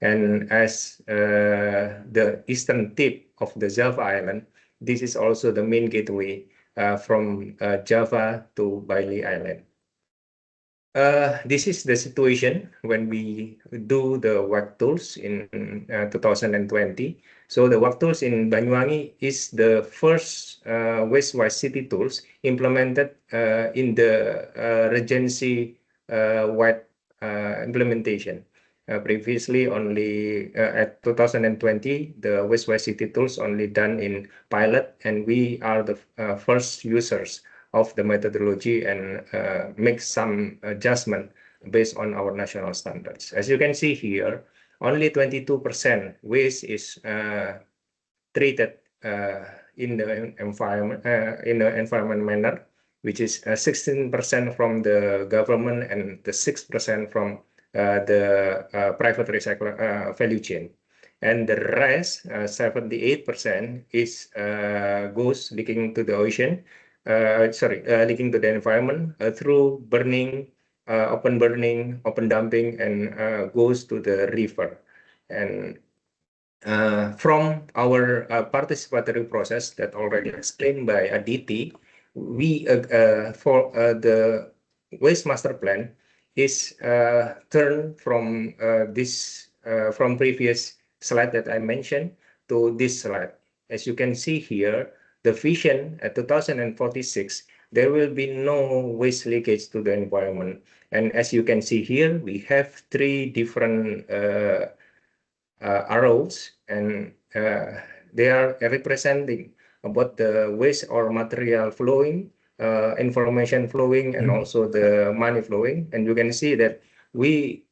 And as the eastern tip of the Java Island, this is also the main gateway from Java to Bali Island. This is the situation when we do the WAC tools in 2020. So the WAC tools in Banyuwangi is the first waste-wise city tools implemented in the Regency-wide implementation. Previously, only at 2020, the waste-wise city tools only done in pilot, and we are the first users of the methodology and make some adjustment based on our national standards. As you can see here, only 22% waste is treated in the environment manner, which is 16% from the government and the 6% from the private recycler value chain. And the rest, 78%, is goes leaking to the ocean. Leaking to the environment through burning, open burning, open dumping, and goes to the river. And from our participatory process that already explained by Aditi, we for the waste master plan is turned from this from previous slide that I mentioned to this slide. As you can see here, the vision at 2046, there will be no waste leakage to the environment. And as you can see here, we have 3 different arrows, and they are representing about the waste or material flowing, information flowing, and also the money flowing. And you can see that we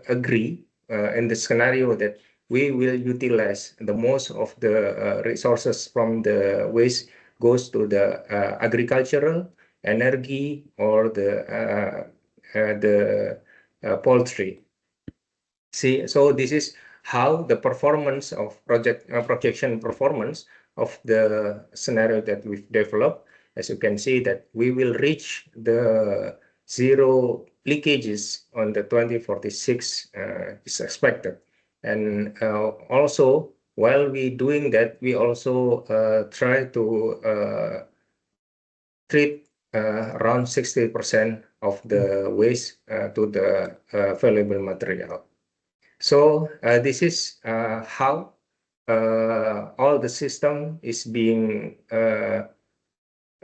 agree in the scenario that we will utilize the most of the resources from the waste goes to the agricultural, energy, or the poultry. See, so this is how the performance of projection performance of the scenario that we've developed. As you can see that we will reach the 0 leakages on the 2046 is expected. And also, while we doing that, we also try to treat around 60% of the waste to the valuable material. So this is how all the system is being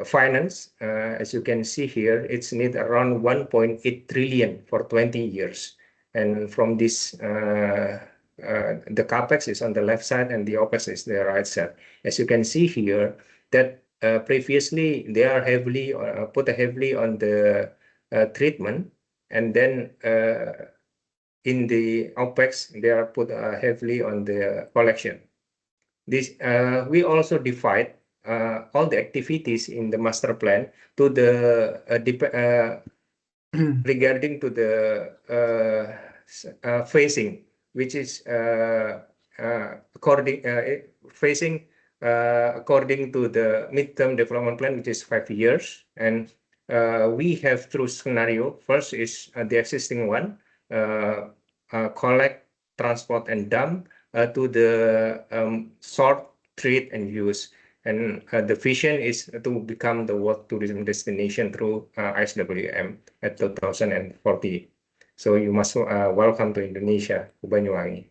financed. As you can see here, it's need around 1.8 trillion for 20 years. And from this, the capex is on the left side and the opex is the right side. As you can see here, that previously they are heavily put heavily on the treatment, and then in the OPEX, they are put heavily on the collection. This we also divide all the activities in the master plan to the regarding to the phasing, which is according to the midterm development plan, which is 5 years. And we have through scenario. First is the existing one. Collect, transport, and dump to the sort, treat, and use. And the vision is to become the world tourism destination through ISWM at 2040. So you must welcome to Indonesia, to Banyuwangi.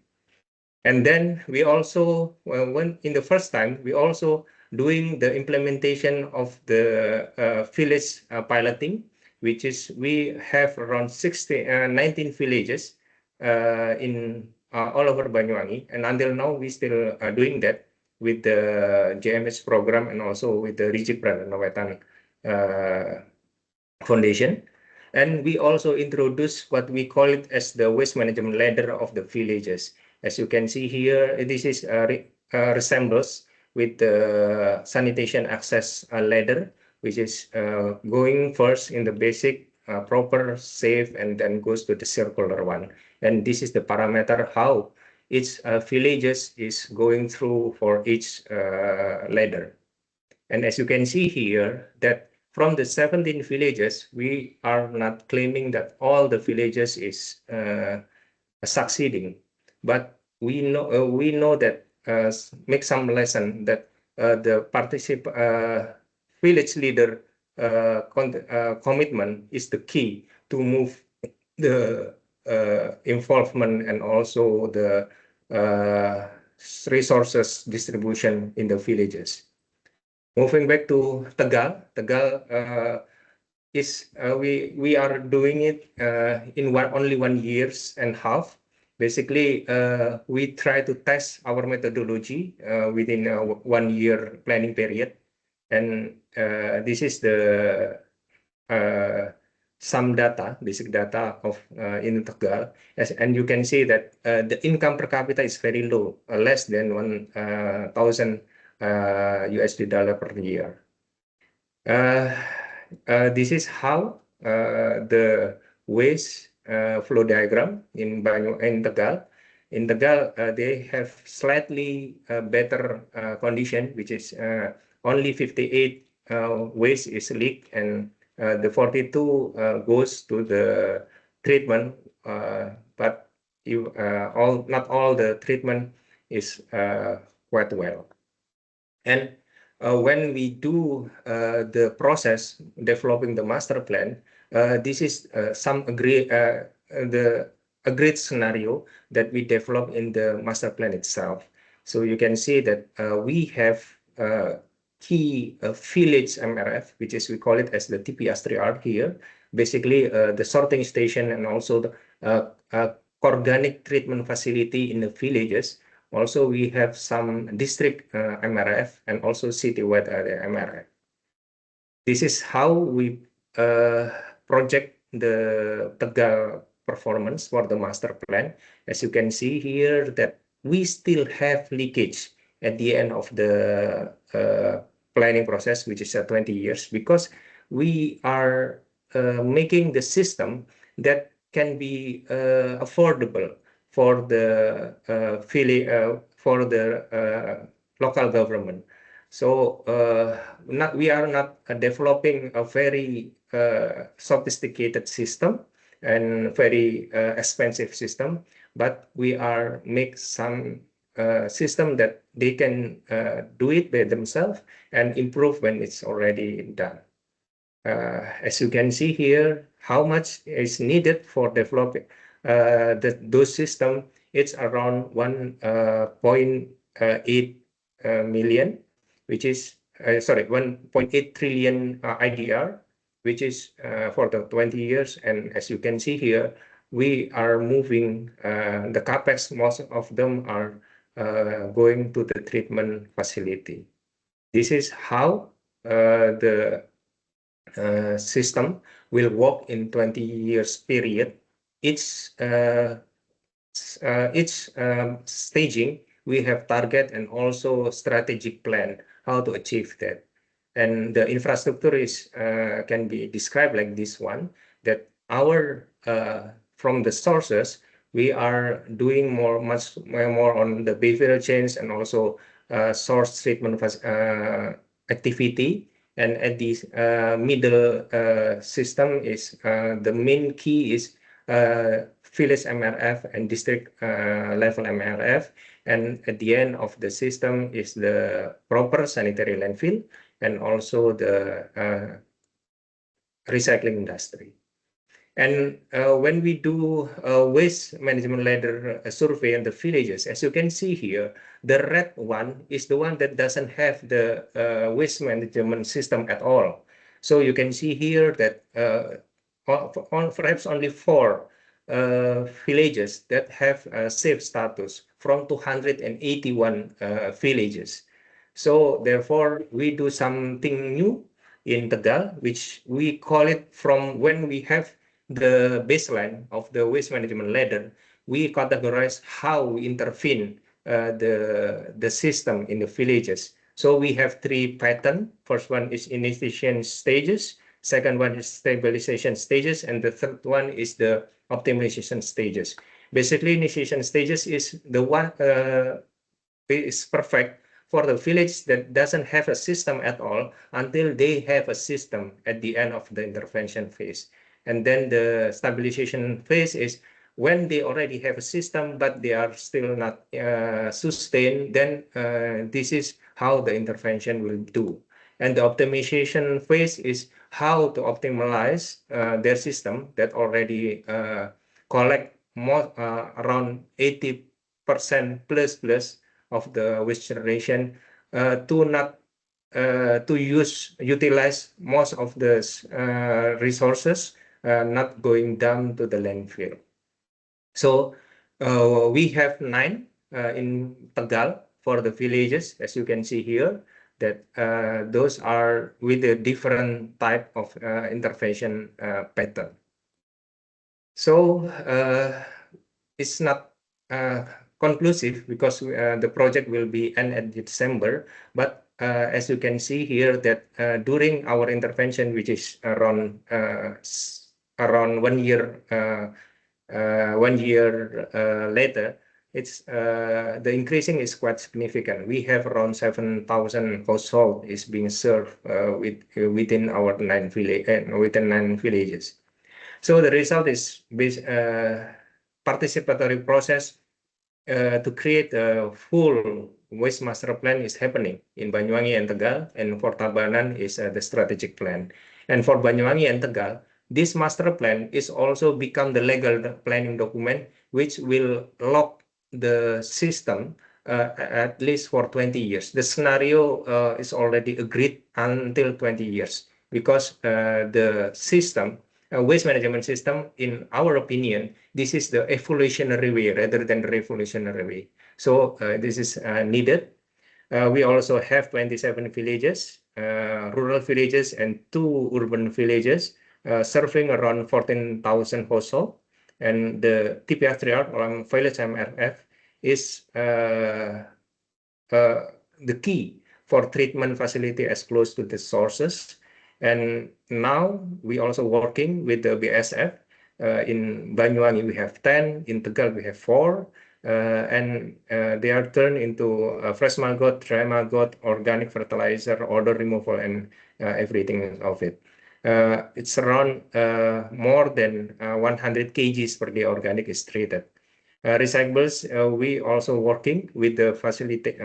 And then we also, when in the first time, we also doing the implementation of the village piloting, which is we have around 19 villages in all over Banyuwangi, and until now we still are doing that with the JMS program and also with the Rijik Pranawetan Foundation. And we also introduce what we call it as the waste management ladder of the villages. As you can see here, this is resembles with the sanitation access ladder, which is going first in the basic, proper, safe, and then goes to the circular one. And this is the parameter how each villages is going through for each ladder. And as you can see here, that from the 17 villages, we are not claiming that all the villages is succeeding, but we know that make some lesson that the village leader commitment is the key to move the involvement and also the resources distribution in the villages. Moving back to Tegal, we are doing it in only 1.5 years. Basically, we try to test our methodology within a 1 year planning period, and this is the some data, basic data of in Tegal, and you can see that the income per capita is very low, less than $1,000 USD per year. This is how the waste flow diagram in Tegal. In Tegal, they have slightly better condition, which is only 58 waste is leaked, and the 42 goes to the treatment, but not all the treatment is quite well. And when we do the process developing the master plan, this is the agreed scenario that we develop in the master plan itself. So you can see that we have key village MRF, which is, we call it as the TPS3R here. Basically, the sorting station and also the organic treatment facility in the villages. Also, we have some district MRF and also citywide MRF. This is how we project the Tegal performance for the master plan. As you can see here, that we still have leakage at the end of the planning process, which is 20 years, because we are making the system that can be affordable for the local government. So we are not developing a very sophisticated system and very expensive system, but we are make some system that they can do it by themselves and improve when it's already done. As you can see here, how much is needed for developing those systems. It's around 1.8 million, which is 1.8 trillion IDR, which is for the 20 years. And as you can see here, we are moving the capex. Most of them are going to the treatment facility. This is how the system will work in 20 years period. Each staging, we have target and also strategic plan how to achieve that. And the infrastructure is can be described like this one, that our from the sources, we are doing much more on the behavioral change and also source treatment activity. And at this middle system is the main key is village MRF and district level MRF. And at the end of the system is the proper sanitary landfill and also the recycling industry. And when we do waste management ladder survey in the villages, as you can see here, the red one is the one that doesn't have the waste management system at all. So you can see here that perhaps only 4 villages that have a safe status from 281 villages. So therefore, we do something new in Tegal, which we call it from when we have the baseline of the waste management ladder, we categorize how we intervene the system in the villages. So we have 3 patterns. First one is initiation stages, second one is stabilization stages, and the third one is the optimization stages. Basically, initiation stages is the one is perfect for the village that doesn't have a system at all until they have a system at the end of the intervention phase. And then the stabilization phase is when they already have a system, but they are still not sustained, then this is how the intervention will do. And the optimization phase is how to optimize their system that already collect more around 80% plus of the waste generation to not to utilize most of the resources not going down to the landfill. So we have 9 in Tegal for the villages, as you can see here, that those are with a different type of intervention pattern. So it's not conclusive because the project will be end at December, but as you can see here that during our intervention, which is around 1 year 1 year later, it's the increasing is quite significant. We have around 7,000 households is being served within our 9 villages. So the result is participatory process to create a full waste master plan is happening in Banyuwangi and Tegal, and for Tabanan is the strategic plan. And for Banyuwangi and Tegal, this master plan is also become the legal planning document, which will lock the system at least for 20 years. The scenario is already agreed until 20 years because the system, waste management system, in our opinion, this is the evolutionary way rather than the revolutionary way. So this is needed. We also have 27 villages, rural villages, and 2 urban villages, serving around 14,000 households. And the TPF3R, or Village MRF, is the key for treatment facility as close to the sources. And now we also working with the BASF. In Banyuwangi we have 10, in Tegal we have 4, and they are turned into fresh maggot, dry maggot, organic fertilizer, odor removal, and everything of it. It's around more than 100 kgs per day organic is treated. Recyclables, we also working with the facility,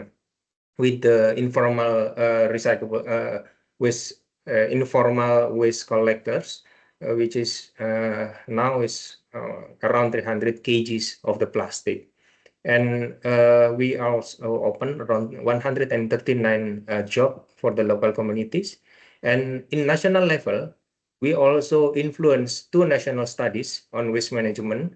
with the informal recyclable waste, informal waste collectors, which is now is around 300 kgs of the plastic. And we also open around 139 jobs for the local communities. And in national level, we also influence 2 national studies on waste management.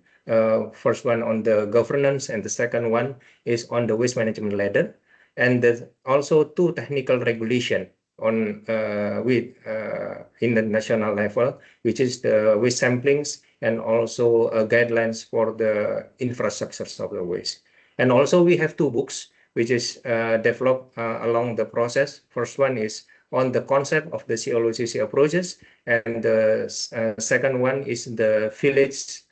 First one on the governance, and the second one is on the waste management ladder. And there's also 2 technical regulation on in the national level, which is the waste samplings and also guidelines for the infrastructures of the waste. And also we have 2 books which is developed along the process. First one is on the concept of the CLOCC approaches, and the second one is the village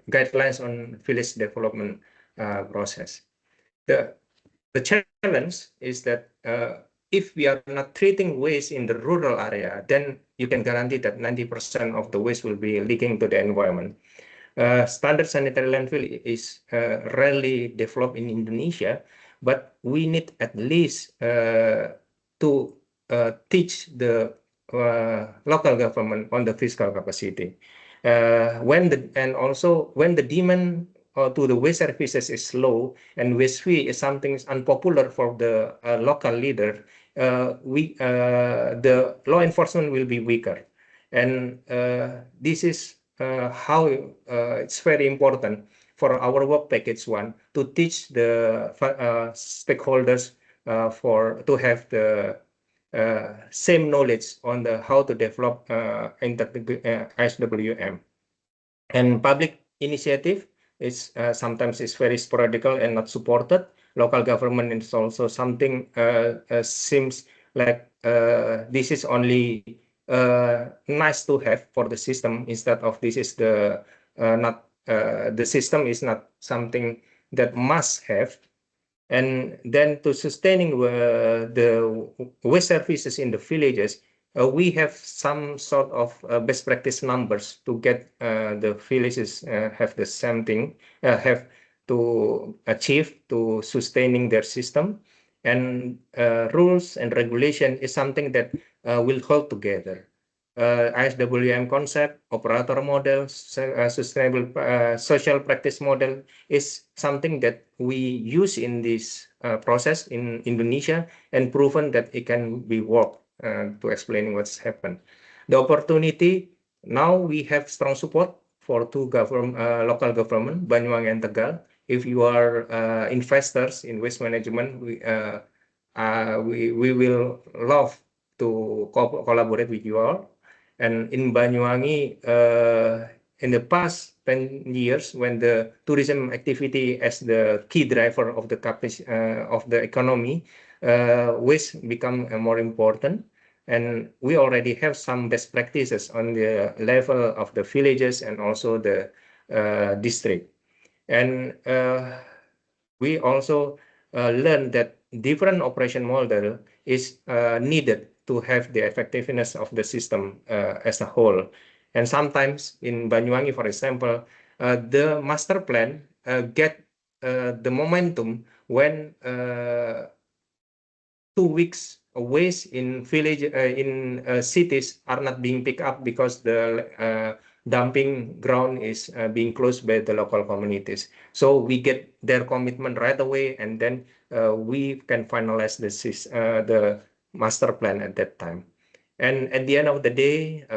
guidelines on village development process. The challenge is that if we are not treating waste in the rural area, then you can guarantee that 90% of the waste will be leaking to the environment. Standard sanitary landfill is rarely developed in Indonesia, but we need at least to teach the local government on the fiscal capacity. When the demand to the waste services is low and waste fee is something unpopular for the local leader, the law enforcement will be weaker. And this is how it's very important for our work package 1 to teach the stakeholders to have the same knowledge on the how to develop SWM. And public initiative is sometimes is very sporadical and not supported. Local government is also something seems like this is only nice to have for the system, instead of this is the not the system is not something that must have. And then to sustaining the waste services in the villages, we have some sort of best practice numbers to get the villages have the same thing, have to achieve to sustaining their system. And rules and regulation is something that will hold together. ISWM concept, operator model, sustainable social practice model is something that we use in this process in Indonesia and proven that it can be worked to explaining what's happened. The opportunity, now we have strong support for two local government, Banyuwangi and Tegal. If you are investors in waste management, we will love to collaborate with you all. And in Banyuwangi, in the past 10 years, when the tourism activity as the key driver of the economy, waste become more important. And we already have some best practices on the level of the villages and also the district. And we also learned that different operation model is needed to have the effectiveness of the system as a whole. And sometimes in Banyuwangi, for example, the master plan get the momentum when 2 weeks waste in village in cities are not being picked up because the dumping ground is being closed by the local communities. So we get their commitment right away, and then we can finalize the master plan at that time. And at the end of the day,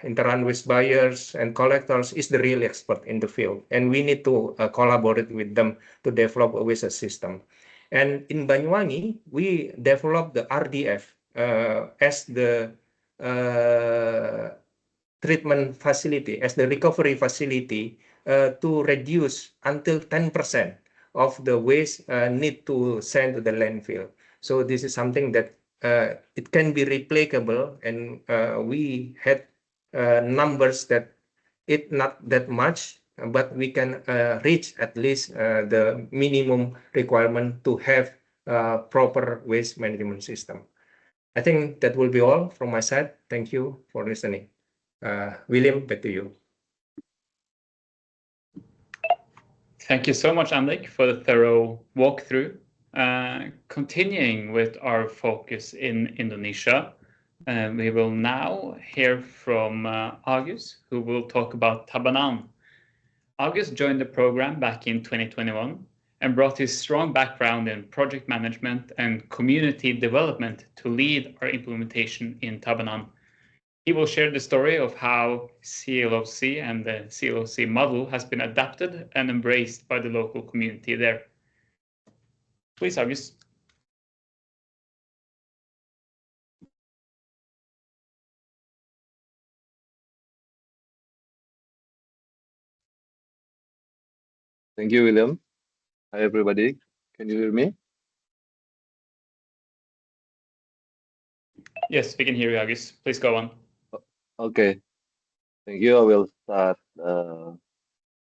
Interan waste buyers and collectors is the real expert in the field, and we need to collaborate with them to develop a waste system. And in Banyuwangi, we developed the RDF as the treatment facility, as the recovery facility to reduce until 10% of the waste need to send to the landfill. So this is something that it can be replicable, and we had numbers that it not that much, but we can reach at least the minimum requirement to have proper waste management system. I think that will be all from my side. Thank you for listening. William, back to you. Thank you so much, Andik, for the thorough walkthrough. Continuing with our focus in Indonesia, we will now hear from Agus, who will talk about Tabanan. Agus joined the program back in 2021 and brought his strong background in project management and community development to lead our implementation in Tabanan. He will share the story of how CLOC and the CLOC model has been adapted and embraced by the local community there. Please, Agus. Thank you, William. Hi, everybody. Can you hear me? Yes, we can hear you, Agus. Please go on. Okay. Thank you. I will start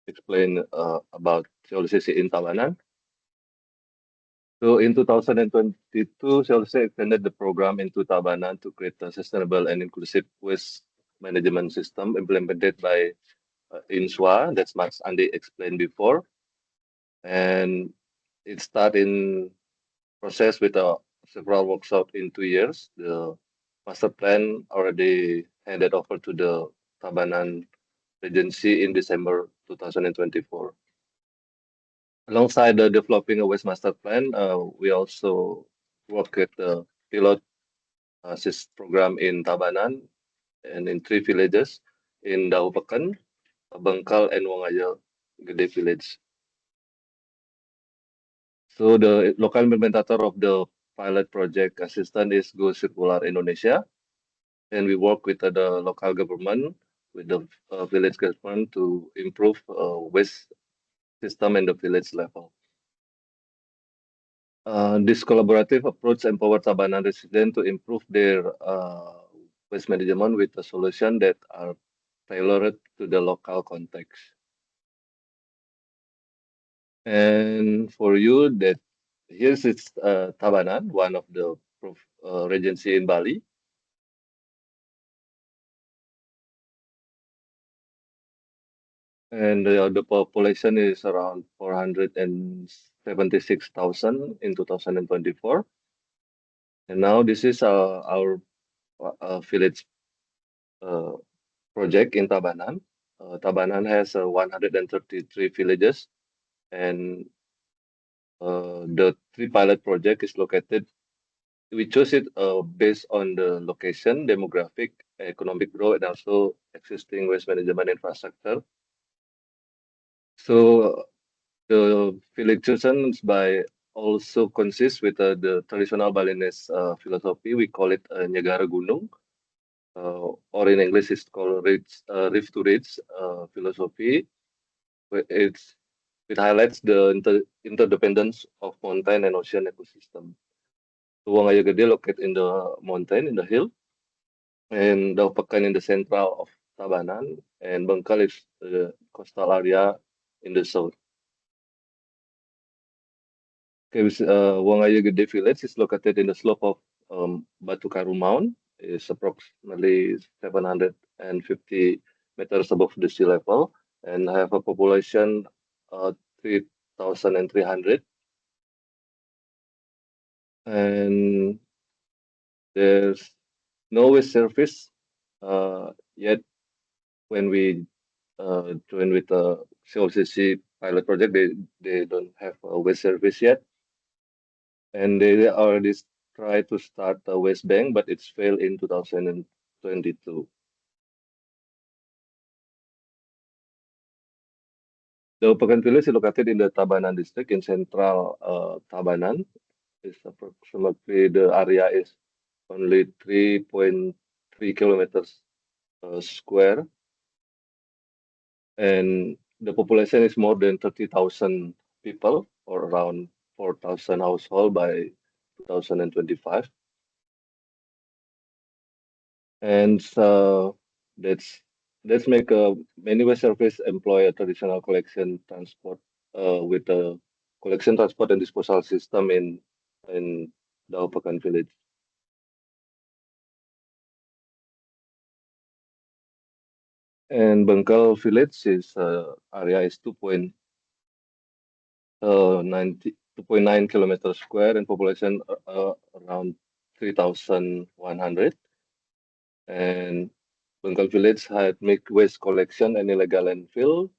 explain about CLOC in Tabanan. So in 2022, CLOC extended the program into Tabanan to create a sustainable and inclusive waste management system implemented by INSWA, that's Mas Andi explained before. And it started in process with several workshops in 2 years. The master plan already handed over to the Tabanan Regency in December 2024. Alongside the developing a waste master plan, we also work with the pilot assist program in Tabanan and in 3 villages in Daupakan, Bengkal, and Wangaya Gede village. So the local implementator of the pilot project assistant is Go Circular Indonesia, and we work with the local government, with the village government to improve waste system in the village level. This collaborative approach empower Tabanan residents to improve their waste management with a solution that are tailored to the local context. And for you, that here's Tabanan, one of the regency in Bali. And the population is around 476,000 in 2024. And now this is our village project in Tabanan. Tabanan has 133 villages, and the 3 pilot project is located. We chose it based on the location, demographic, economic growth, and also existing waste management infrastructure. So the village chosen by also consists with the traditional Balinese philosophy. We call it Nyagara Gunung, or in English it's called Rift to Ridge philosophy. It highlights the interdependence of mountain and ocean ecosystem. Wangaya Gede located in the mountain, in the hill, and Daupakan in the central of Tabanan, and Bangkal is the coastal area in the south. Wangaya Gede village is located in the slope of Batu Karu Mount. It's approximately 750 meters above the sea level and have a population 3,300. And there's no waste service yet. When we join with the COCC pilot project, they don't have a waste service yet, and they already tried to start a waste bank, but it's failed in 2022. The Upakan village is located in the Tabanan district in central Tabanan. It's approximately, the area is only 3.3 kilometers square, and the population is more than 30,000 people, or around 4,000 households by 2025. And let's make many waste service employ a traditional collection transport with a collection transport and disposal system in Daupakan village. And Bangkal village is area is 2.9 kilometers square and population around 3,100. And Bangkal village had make waste collection and illegal landfill.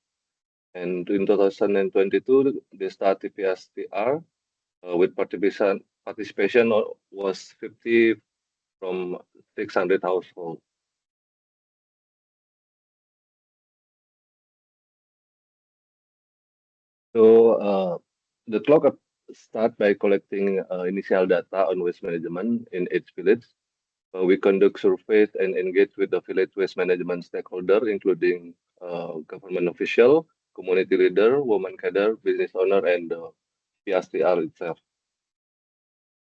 And in 2022, they started PSTR with participation was 50 from 600 households. So the clock start by collecting initial data on waste management in each village. We conduct surveys and engage with the village waste management stakeholder, including government official, community leader, women cadre, business owner, and PSTR itself.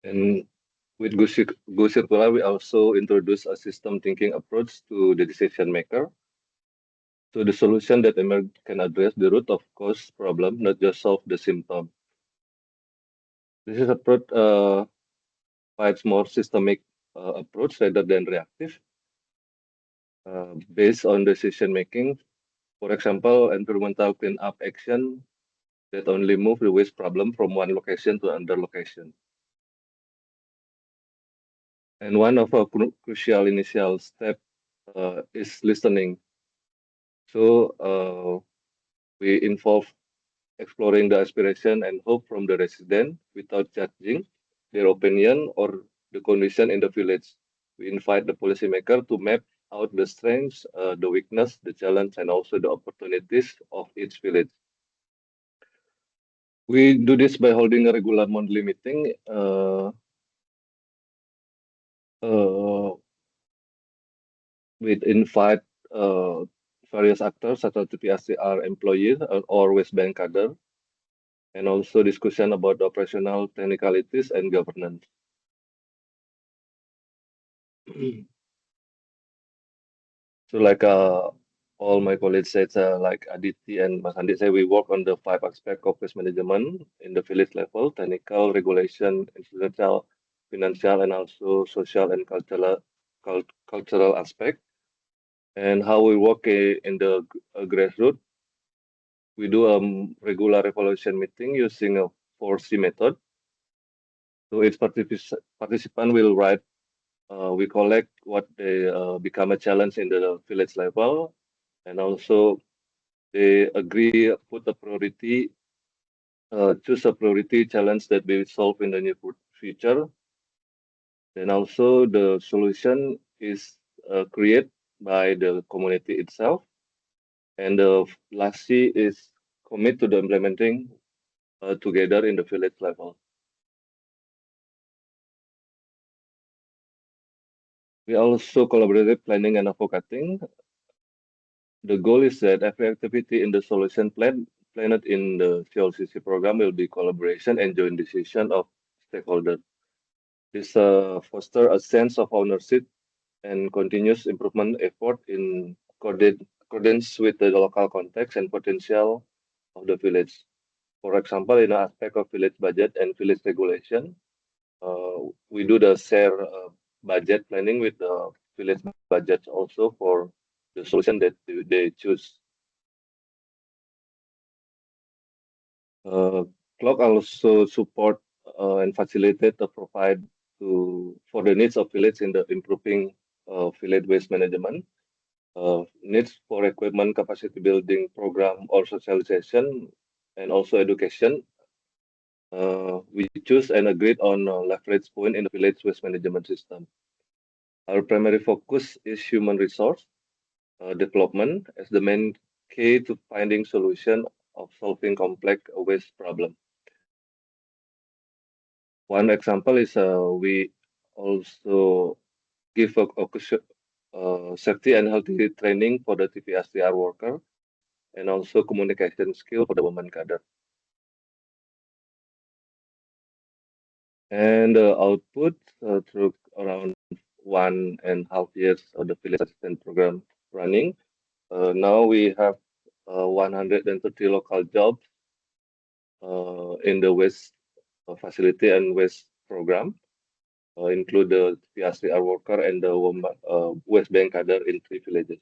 And with Go Circular, we also introduce a system thinking approach to the decision maker. So the solution that emerge can address the root of cause problem, not just solve the symptom. This is approach provides more systemic approach rather than reactive, based on decision making. For example, environmental cleanup action that only move the waste problem from one location to another location. And one of our crucial initial step is listening. So we involve exploring the aspiration and hope from the resident without judging their opinion or the condition in the village. We invite the policymaker to map out the strengths, the weakness, the challenge, and also the opportunities of each village. We do this by holding a regular monthly meeting. We invite various actors such as the PSCR employees or Waste Bank cadre, and also discussion about the operational technicalities and governance. So like all my colleagues said, like Aditi and Mas Andi say, we work on the 5 aspects of waste management in the village level: technical, regulation, institutional, financial, and also social and cultural aspect. And how we work in the grassroots, we do a regular evaluation meeting using a 4C method. So each participant will write we collect what they become a challenge in the village level, and also they agree, put a priority, choose a priority challenge that we solve in the near future. Then also the solution is created by the community itself, and the LASI is commit to the implementing together in the village level. We also collaborated planning and advocating. The goal is that every activity in the solution plan planned in the CLCC program will be collaboration and joint decision of stakeholders. This foster a sense of ownership and continuous improvement effort in accordance with the local context and potential of the village. For example, in the aspect of village budget and village regulation, we do the share budget planning with the village budget also for the solution that they choose. Clock also support and facilitate the provide for the needs of village in the improving village waste management, needs for equipment capacity building program or socialization, and also education. We choose and agreed on leverage point in the village waste management system. Our primary focus is human resource development as the main key to finding solution of solving complex waste problem. One example is we also give safety and healthy training for the TPSDR worker and also communication skill for the women cadre. And the output through around 1.5 years of the village assistant program running. Now we have 130 local jobs in the waste facility and waste program, include the PSDR worker and the Waste Bank cadre in 3 villages.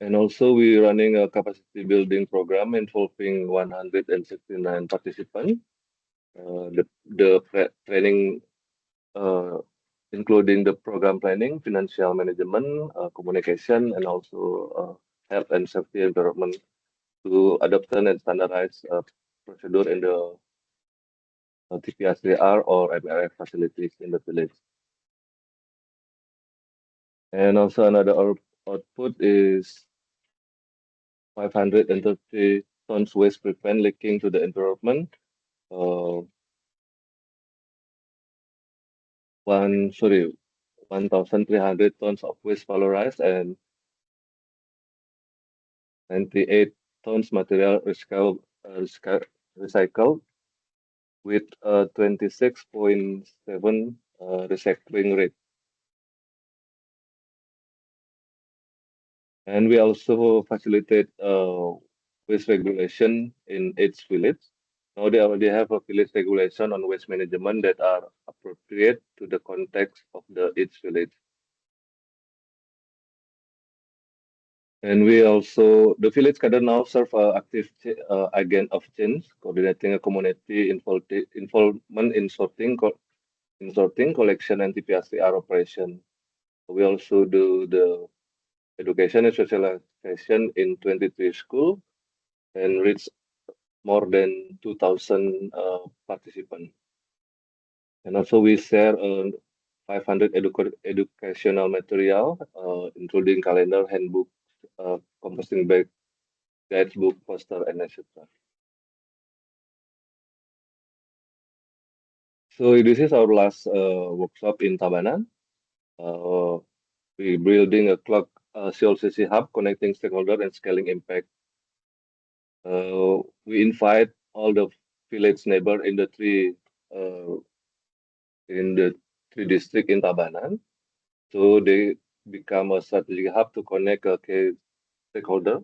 And also we're running a capacity building program involving 169 participants. The training including the program planning, financial management, communication, and also health and safety environment to adopt and standardize procedure in the TPSDR or MRF facilities in the village. And also another output is 530 tons waste prevent leaking to the environment. 1,300 tons of waste valorized and 98 tons material recycled with a 26.7 recycling rate. And we also facilitate waste regulation in each village. Now they already have a village regulation on waste management that are appropriate to the context of each village. And we also, the village cadre now serve active agent of change, coordinating a community involvement in sorting, collection, and TPSDR operation. We also do the education and socialization in 23 schools and reach more than 2,000 participants. And also we share 500 educational material, including calendar, handbook, composting bag, guidebook, poster, and etc. So this is our last workshop in Tabanan. We're building a clock CLCC hub connecting stakeholder and scaling impact. We invite all the village neighbor in the three district in Tabanan, so they become a strategic hub to connect key stakeholder,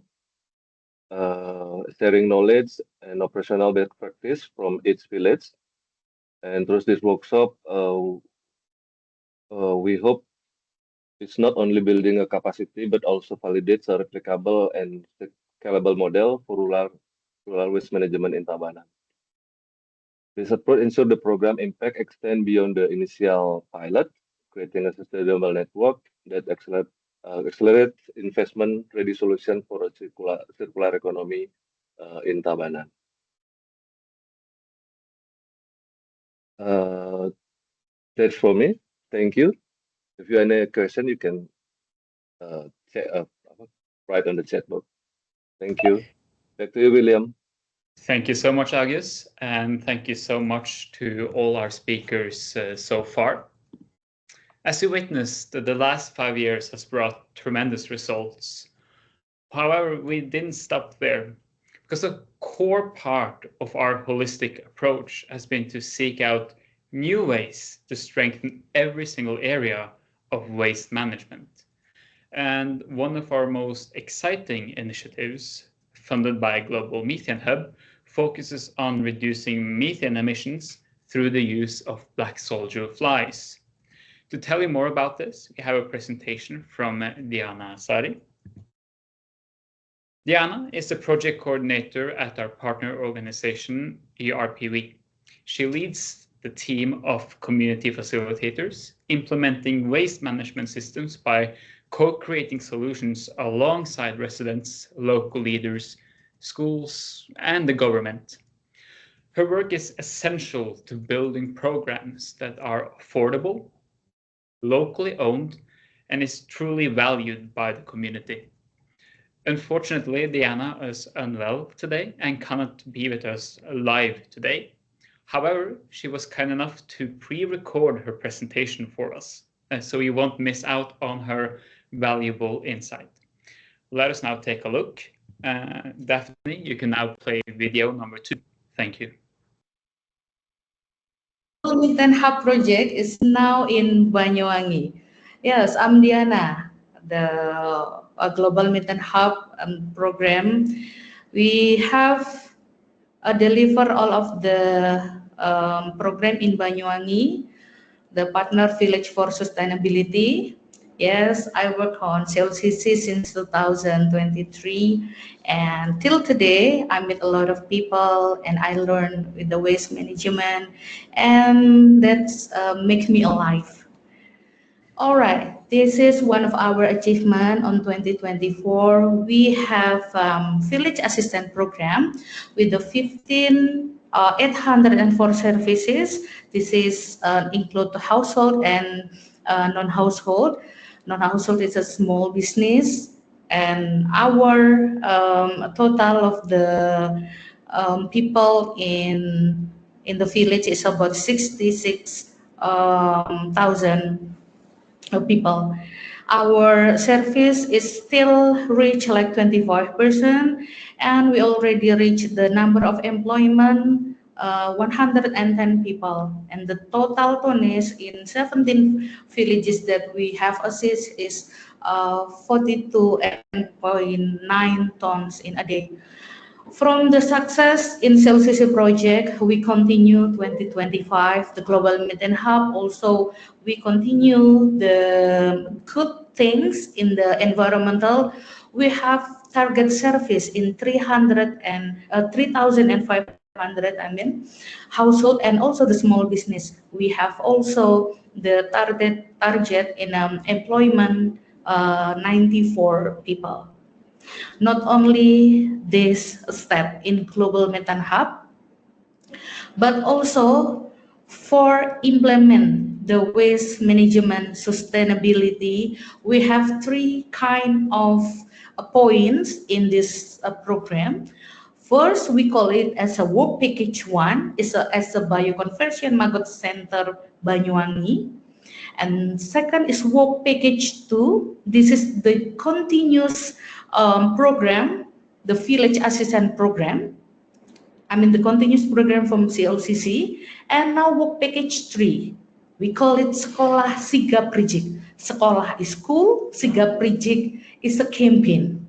sharing knowledge and operational best practice from each village. And through this workshop, we hope it's not only building a capacity, but also validates a replicable and scalable model for rural waste management in Tabanan. This approach ensures the program impact extend beyond the initial pilot, creating a sustainable network that accelerates investment-ready solution for a circular economy in Tabanan. That's for me. Thank you. If you have any question, you can write on the chat box. Thank you. Back to you, William. Thank you so much, Agus, and thank you so much to all our speakers so far. As you witnessed, the last 5 years has brought tremendous results. However, we didn't stop there, because a core part of our holistic approach has been to seek out new ways to strengthen every single area of waste management. And one of our most exciting initiatives, funded by Global Methane Hub, focuses on reducing methane emissions through the use of black soldier flies. To tell you more about this, we have a presentation from Diana Sari. Diana is the project coordinator at our partner organization, ERPW. She leads the team of community facilitators, implementing waste management systems by co-creating solutions alongside residents, local leaders, schools, and the government. Her work is essential to building programs that are affordable, locally owned, and is truly valued by the community. Unfortunately, Diana is unwell today and cannot be with us live today. However, she was kind enough to pre-record her presentation for us, so you won't miss out on her valuable insight. Let us now take a look. Daphne, you can now play video number 2. Thank you. Methane Hub project is now in Banyuwangi. Yes, I'm Diana, the Global Methane Hub program. We have delivered all of the program in Banyuwangi, the Partner Village for Sustainability. Yes, I work on CLCC since 2023, and till today, I meet a lot of people and I learn with the waste management, and that makes me alive. All right, this is one of our achievements on 2024. We have Village Assistant Program with the 804 services. This is include the household and non-household. Non-household is a small business, and our total of the people in the village is about 66,000 people. Our service is still reach like 25%, and we already reached the number of employment 110 people, and the total tonnage in 17 villages that we have assist is 42.9 tons in a day. From the success in CLCC project, we continue 2025, the Global Methane Hub. Also, we continue the good things in the environmental. We have target service in 3,500 household and also the small business. We have also the target in employment 94 people. Not only this step in Global Methane Hub, but also for implement the waste management sustainability, we have 3 kind of points in this program. First, we call it as a work package 1, is as a bioconversion Maggot Center Banyuwangi. And second is work package 2. This is the continuous program, the Village Assistant Program. I mean the continuous program from CLCC. And now work package 3. We call it Sekolah Sigap Prijik. Sekolah is school, Sigap Prijik is a campaign.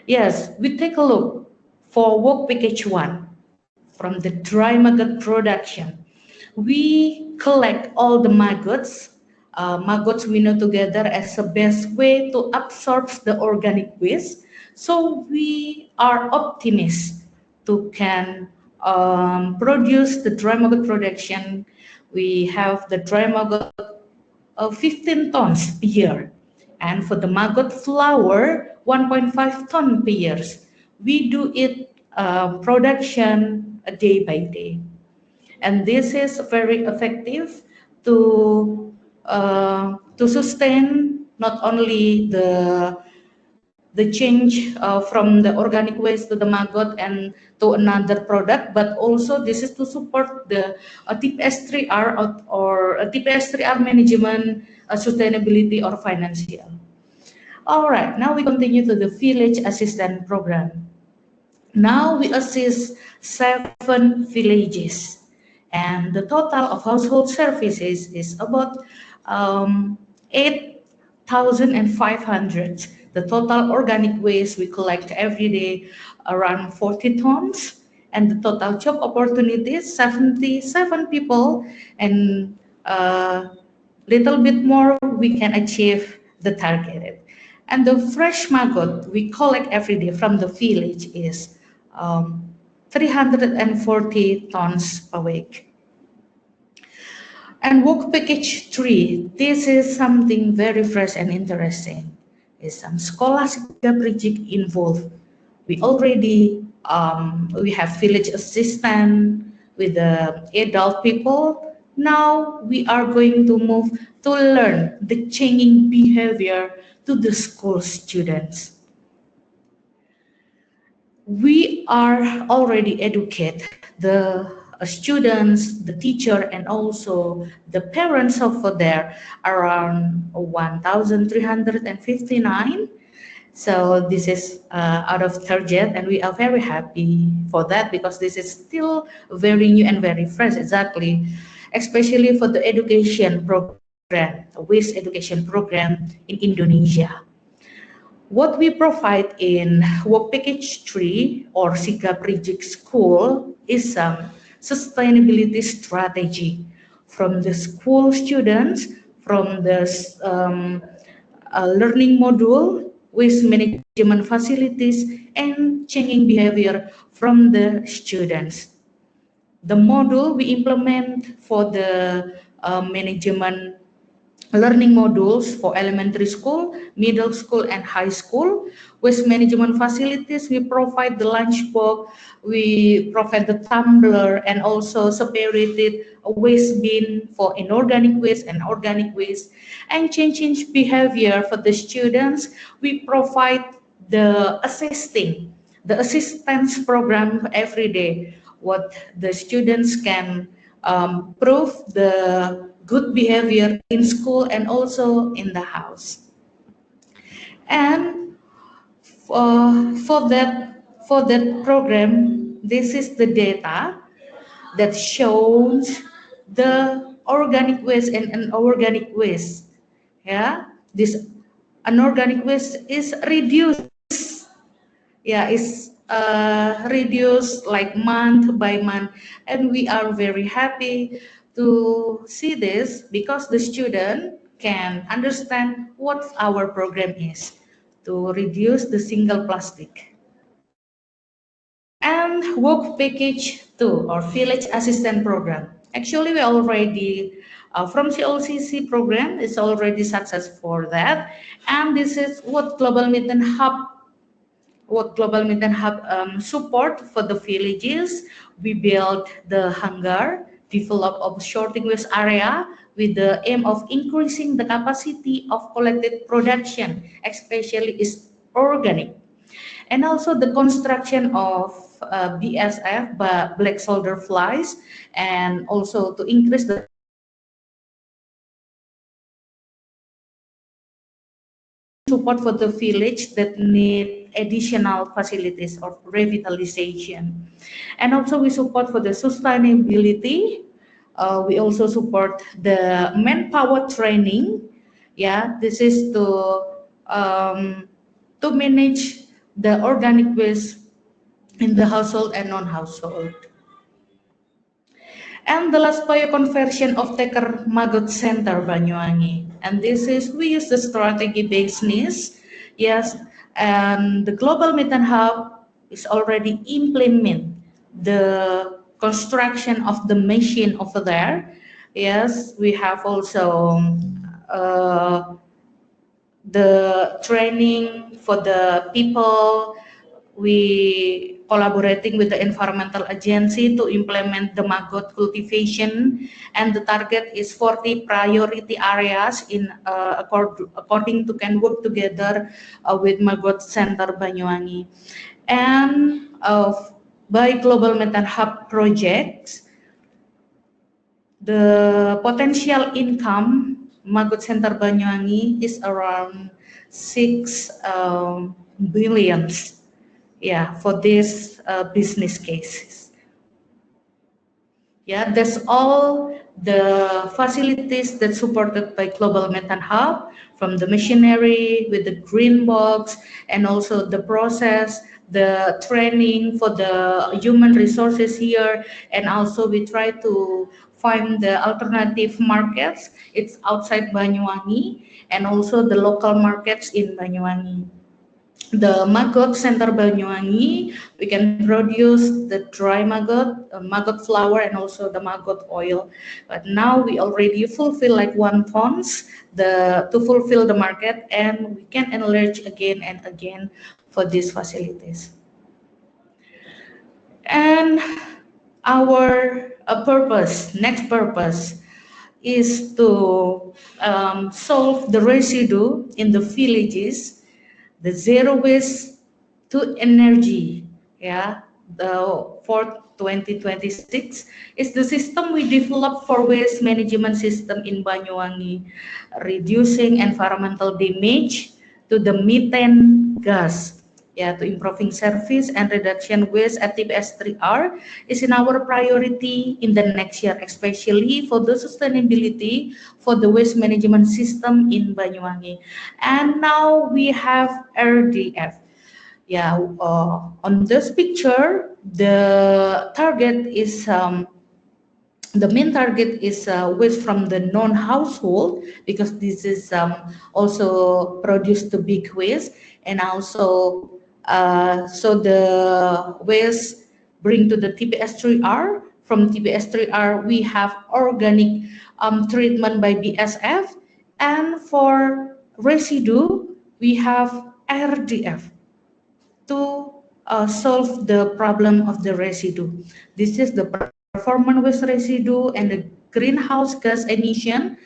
Yes, we take a look. For work package 1, from the dry maggot production, we collect all the maggots. Maggots we know together as the best way to absorb the organic waste. So we are optimistic to can produce the dry maggot production. We have the dry maggot of 15 tons per year. And for the maggot flour, 1.5 ton per year. We do it production day by day. And this is very effective to sustain not only the change from the organic waste to the maggot and to another product, but also this is to support the TPS3R or TPS3R management, sustainability or financial. All right, now we continue to the village assistance program. Now we assist 7 villages, and the total of household services is about 8,500. The total organic waste we collect every day around 40 tons, and the total job opportunities 77 people, and little bit more we can achieve the targeted. And the fresh maggot we collect every day from the village is 340 tons per week. And work package 3, this is something very fresh and interesting. Is some scholastic project involved. We already we have village assistant with the adult people. Now we are going to move to learn the changing behavior to the school students. We are already educate the students, the teacher, and also the parents over there around 1,359. So this is out of target, and we are very happy for that because this is still very new and very fresh, exactly, especially for the education program, waste education program in Indonesia. What we provide in work package 3 or Sigap Project School is some sustainability strategy from the school students, from the learning module, waste management facilities, and changing behavior from the students. The module we implement for the management learning modules for elementary school, middle school, and high school. Waste management facilities, we provide the lunch box, we provide the tumbler, and also separated waste bin for inorganic waste and organic waste. And changing behavior for the students, we provide the assistance program every day, what the students can prove the good behavior in school and also in the house. And for that program, this is the data that shows the organic waste and inorganic waste. Yeah, this inorganic waste is reduced. Yeah, is reduced like month by month, and we are very happy to see this because the student can understand what our program is to reduce the single plastic. And work package 2 or village assistant program. Actually, we already from CLCC program is already success for that, and this is what Global Mitten Hub support for the villages. We built the hangar, develop a sorting waste area with the aim of increasing the capacity of collected production, especially is organic. And also the construction of BSF, black soldier flies, and also to increase the support for the village that need additional facilities of revitalization. And also we support for the sustainability. We also support the manpower training. Yeah, this is to manage the organic waste in the household and non-household. And the last bioconversion of Taker Maggot Center Banyuwangi. And this is, we use the strategy business. Yes, and the Global Mitten Hub is already implement the construction of the machine over there. Yes, we have also the training for the people. We collaborating with the environmental agency to implement the maggot cultivation, and the target is 40 priority areas in according to can work together with Maggot Center Banyuwangi. And by Global Methane Hub projects, the potential income Maggot Center Banyuwangi is around 6 billions. Yeah, for these business cases. Yeah, that's all the facilities that supported by Global Methane Hub, from the machinery with the green box, and also the process, the training for the human resources here, and also we try to find the alternative markets. It's outside Banyuwangi, and also the local markets in Banyuwangi. The Maggot Center Banyuwangi, we can produce the dry maggot flour, and also the maggot oil. But now we already fulfill like 1 tons to fulfill the market, and we can enlarge again and again for these facilities. And our next purpose is to solve the residue in the villages, the zero waste to energy, for 2026 is the system we developed for waste management system in Banyuwangi, reducing environmental damage to the methane gas, to improving service and reduction waste at TPS 3R is in our priority in the next year, especially for the sustainability for the waste management system in Banyuwangi. And now we have RDF. On this picture, the target is the main target is waste from the non-household, because this is also produced the big waste, and also so the waste bring to the TPS 3R. From TPS 3R, we have organic treatment by BSF, and for residue, we have RDF to solve the problem of the residue. This is the performance waste residue and the greenhouse gas emission.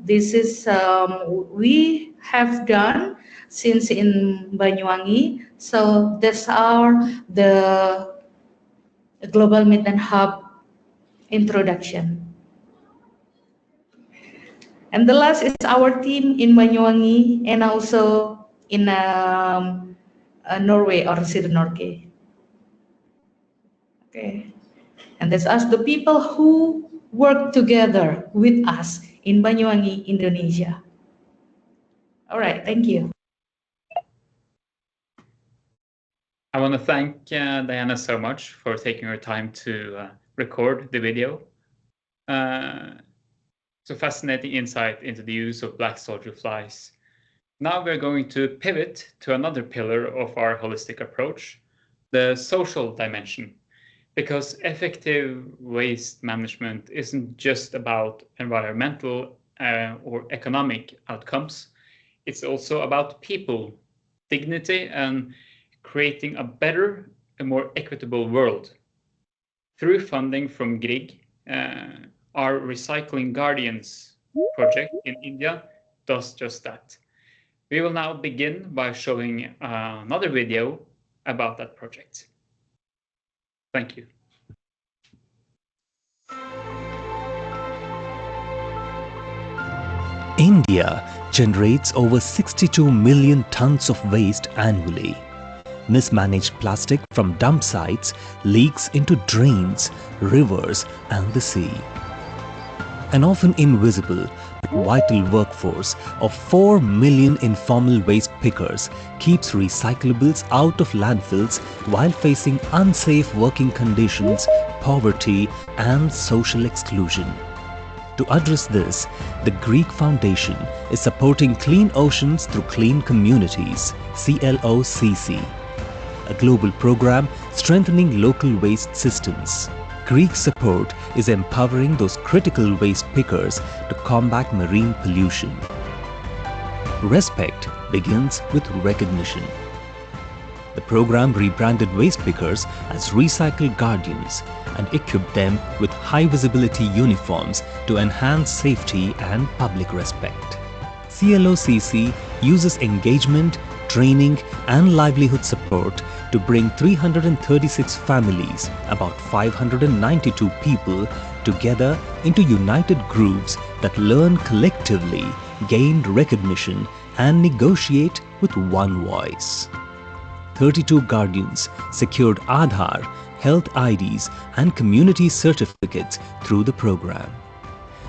This is we have done since in Banyuwangi. So that's the Global Methane Hub introduction. And the last is our team in Banyuwangi and also in Norway or Sør-Norge. Okay, and that's us, the people who work together with us in Banyuwangi, Indonesia. All right, thank you. I want to thank Diana so much for taking her time to record the video. So fascinating insight into the use of black soldier flies. Now we're going to pivot to another pillar of our holistic approach, the social dimension, because effective waste management isn't just about environmental or economic outcomes. It's also about people, dignity, and creating a better and more equitable world. Through funding from GRIG, our Recycling Guardians project in India does just that. We will now begin by showing another video about that project. Thank you. India generates over 62 million tons of waste annually. Mismanaged plastic from dump sites leaks into drains, rivers, and the sea. An often invisible but vital workforce of 4 million informal waste pickers keeps recyclables out of landfills while facing unsafe working conditions, poverty, and social exclusion. To address this, the Greek Foundation is supporting Clean Oceans through Clean Communities, CLOCC. a global program strengthening local waste systems. Greek support is empowering those critical waste pickers to combat marine pollution. Respect begins with recognition. The program rebranded waste pickers as Recycle Guardians and equipped them with high-visibility uniforms to enhance safety and public respect. CLOCC uses engagement, training and livelihood support to bring 336 families, about 592 people, together into united groups that learn collectively, gain recognition and negotiate with one voice. 32 guardians secured Aadhaar, health IDs and community certificates through the program.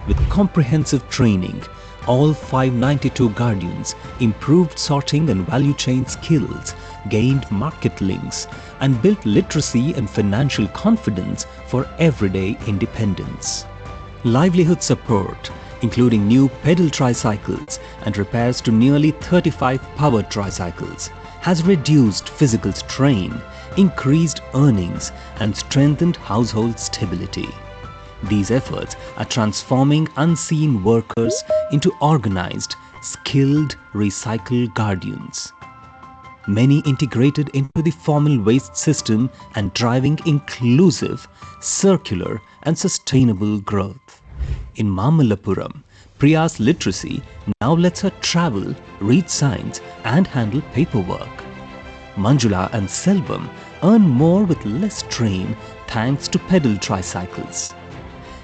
With comprehensive training, all 592 guardians improved sorting and value chain skills, gained market links, and built literacy and financial confidence for everyday independence. Livelihood support, including new pedal tricycles and repairs to nearly 35 powered tricycles, has reduced physical strain, increased earnings, and strengthened household stability. These efforts are transforming unseen workers into organized, skilled recycle guardians. Many integrated into the formal waste system and driving inclusive, circular, and sustainable growth. In Mamallapuram, Priya's literacy now lets her travel, read signs, and handle paperwork. Manjula and Selvam earn more with less strain thanks to pedal tricycles.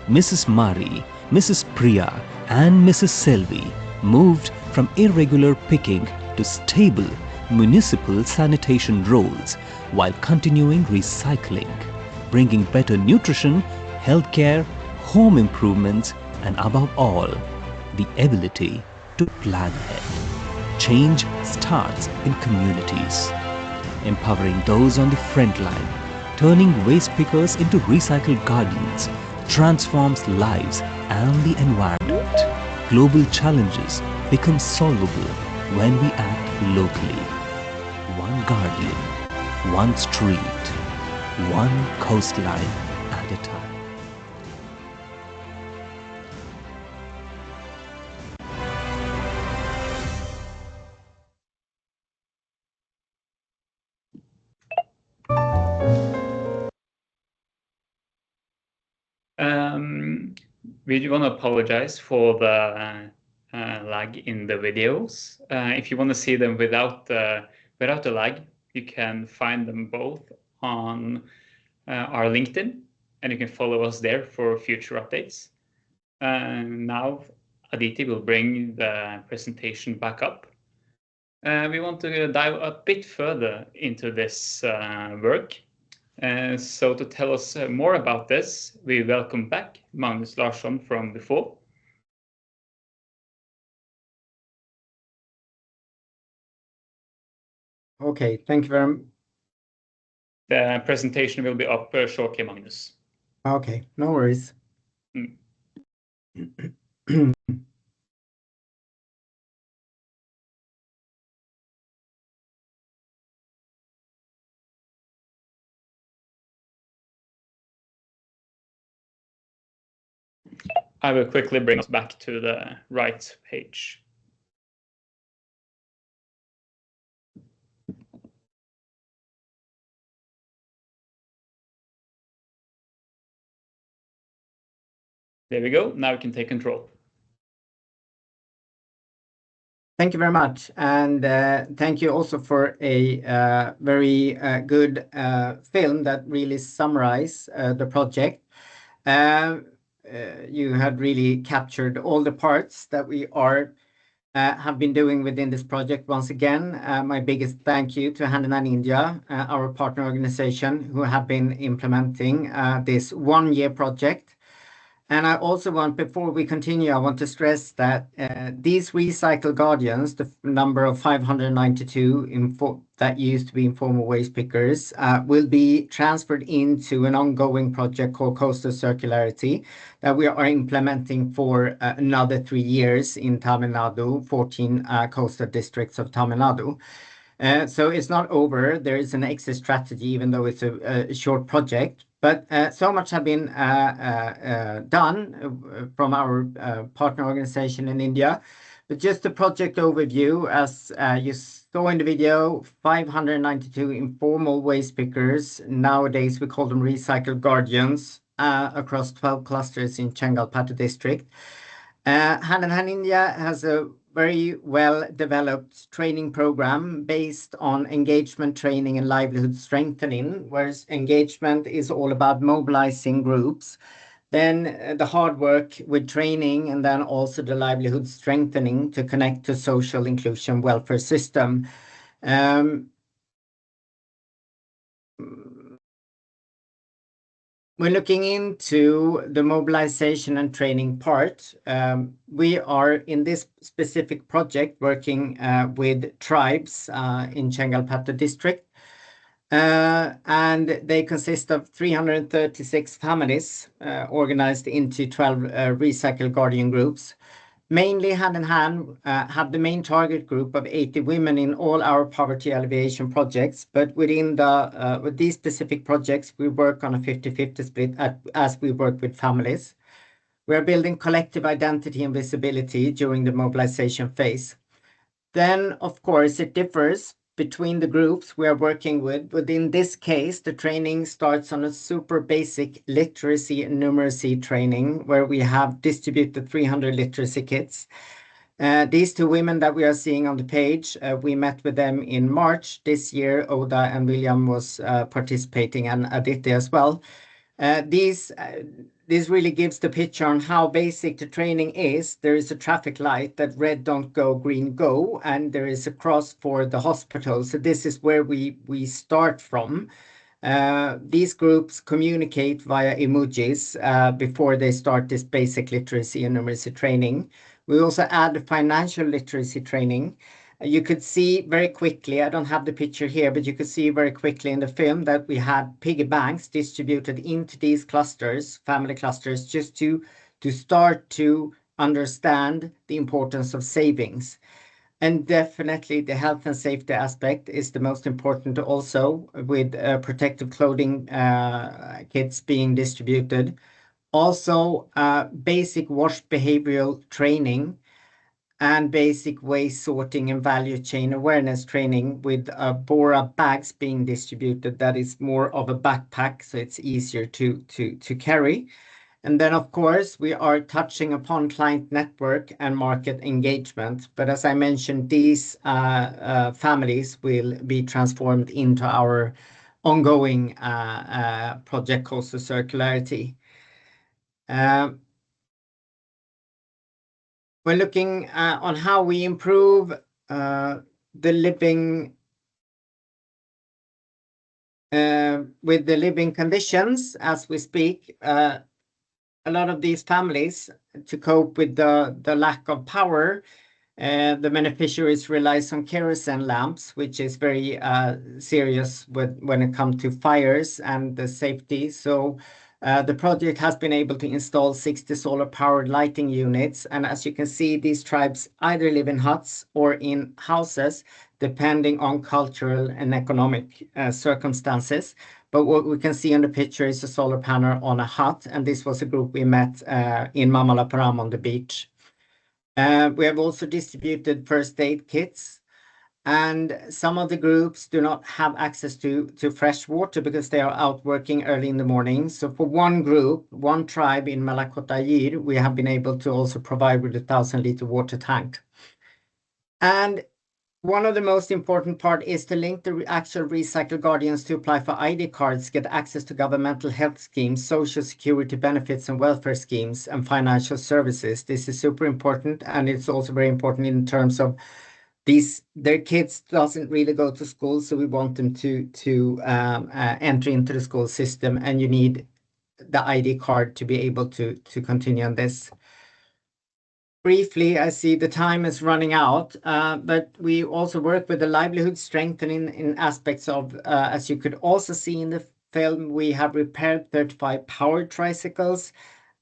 Mrs. Mari, Mrs. Priya, and Mrs. Selvi moved from irregular picking to stable municipal sanitation roles while continuing recycling, bringing better nutrition, healthcare, home improvements, and above all, the ability to plan ahead. Change starts in communities. Empowering those on the front line, turning waste pickers into recycle guardians, transforms lives and the environment. Global challenges become solvable when we act locally. One guardian, one street, one coastline at a time. We want to apologize for the lag in the videos. If you want to see them without the lag, you can find them both on our LinkedIn, and you can follow us there for future updates. Now Aditi will bring the presentation back up. We want to dive a bit further into this work. So to tell us more about this, we welcome back Magnus Larsson from before. Okay, thank you very much. The presentation will be up shortly, Magnus. Okay, no worries. I will quickly bring us back to the right page. There we go. Now we can take control. Thank you very much. And thank you also for a very good film that really summarizes the project. You have really captured all the parts that we have been doing within this project. Once again, my biggest thank you to Hand in Hand India, our partner organization, who have been implementing this one-year project. And I also want, before we continue, I want to stress that these Recycle Guardians, the number of 592 that used to be informal waste pickers, will be transferred into an ongoing project called Coastal Circularity that we are implementing for another 3 years in Tamil Nadu, 14 coastal districts of Tamil Nadu. So it's not over. There is an exit strategy, even though it's a short project. But so much have been done from our partner organization in India. But just a project overview, as you saw in the video, 592 informal waste pickers. Nowadays, we call them recycle guardians across 12 clusters in Chengalpattu district. Hand in Hand India has a very well-developed training program based on engagement training and livelihood strengthening, whereas engagement is all about mobilizing groups. Then the hard work with training, and then also the livelihood strengthening to connect to social inclusion welfare system. When looking into the mobilization and training part, we are in this specific project working with tribes in Chengalpattu district. And they consist of 336 families organized into 12 recycle guardian groups. Mainly Hand in Hand have the main target group of 80 women in all our poverty alleviation projects, but within with these specific projects, we work on a 50-50 split as we work with families. We are building collective identity and visibility during the mobilization phase. Then, of course, it differs between the groups we are working with. Within this case, the training starts on a super basic literacy and numeracy training, where we have distributed 300 literacy kits. These two women that we are seeing on the page, we met with them in March this year. Oda and William was participating, and Aditya as well. This really gives the picture on how basic the training is. There is a traffic light that red don't go, green go, and there is a cross for the hospital. So this is where we start from. These groups communicate via emojis before they start this basic literacy and numeracy training. We also add financial literacy training. You could see very quickly, I don't have the picture here, but you could see very quickly in the film that we had piggy banks distributed into these clusters, family clusters, just to start to understand the importance of savings. And definitely the health and safety aspect is the most important also, with protective clothing kits being distributed. Also, basic wash behavioral training and basic waste sorting and value chain awareness training, with Bora bags being distributed. That is more of a backpack, so it's easier to carry. And then, of course, we are touching upon client network and market engagement. But as I mentioned, these families will be transformed into our ongoing project Coastal Circularity. We're looking on how we improve the living with the living conditions as we speak. A lot of these families, to cope with the lack of power, the beneficiaries relies on kerosene lamps, which is very serious when it comes to fires and the safety. So the project has been able to install 60 solar-powered lighting units. And as you can see, these tribes either live in huts or in houses, depending on cultural and economic circumstances. But what we can see on the picture is a solar panel on a hut. And this was a group we met in Mamallapuram on the beach. We have also distributed first aid kits. And some of the groups do not have access to fresh water because they are out working early in the morning. So for one group, one tribe in Malakotayir, we have been able to also provide with a 1,000-liter water tank. And one of the most important part is to link the actual recycle guardians to apply for ID cards, get access to governmental health schemes, social security benefits and welfare schemes, and financial services. This is super important, and it's also very important in terms of their kids doesn't really go to school, so we want them to enter into the school system, and you need the ID card to be able to continue on this. Briefly, I see the time is running out, but we also work with the livelihood strengthening in aspects of, as you could also see in the film, we have repaired 35 powered tricycles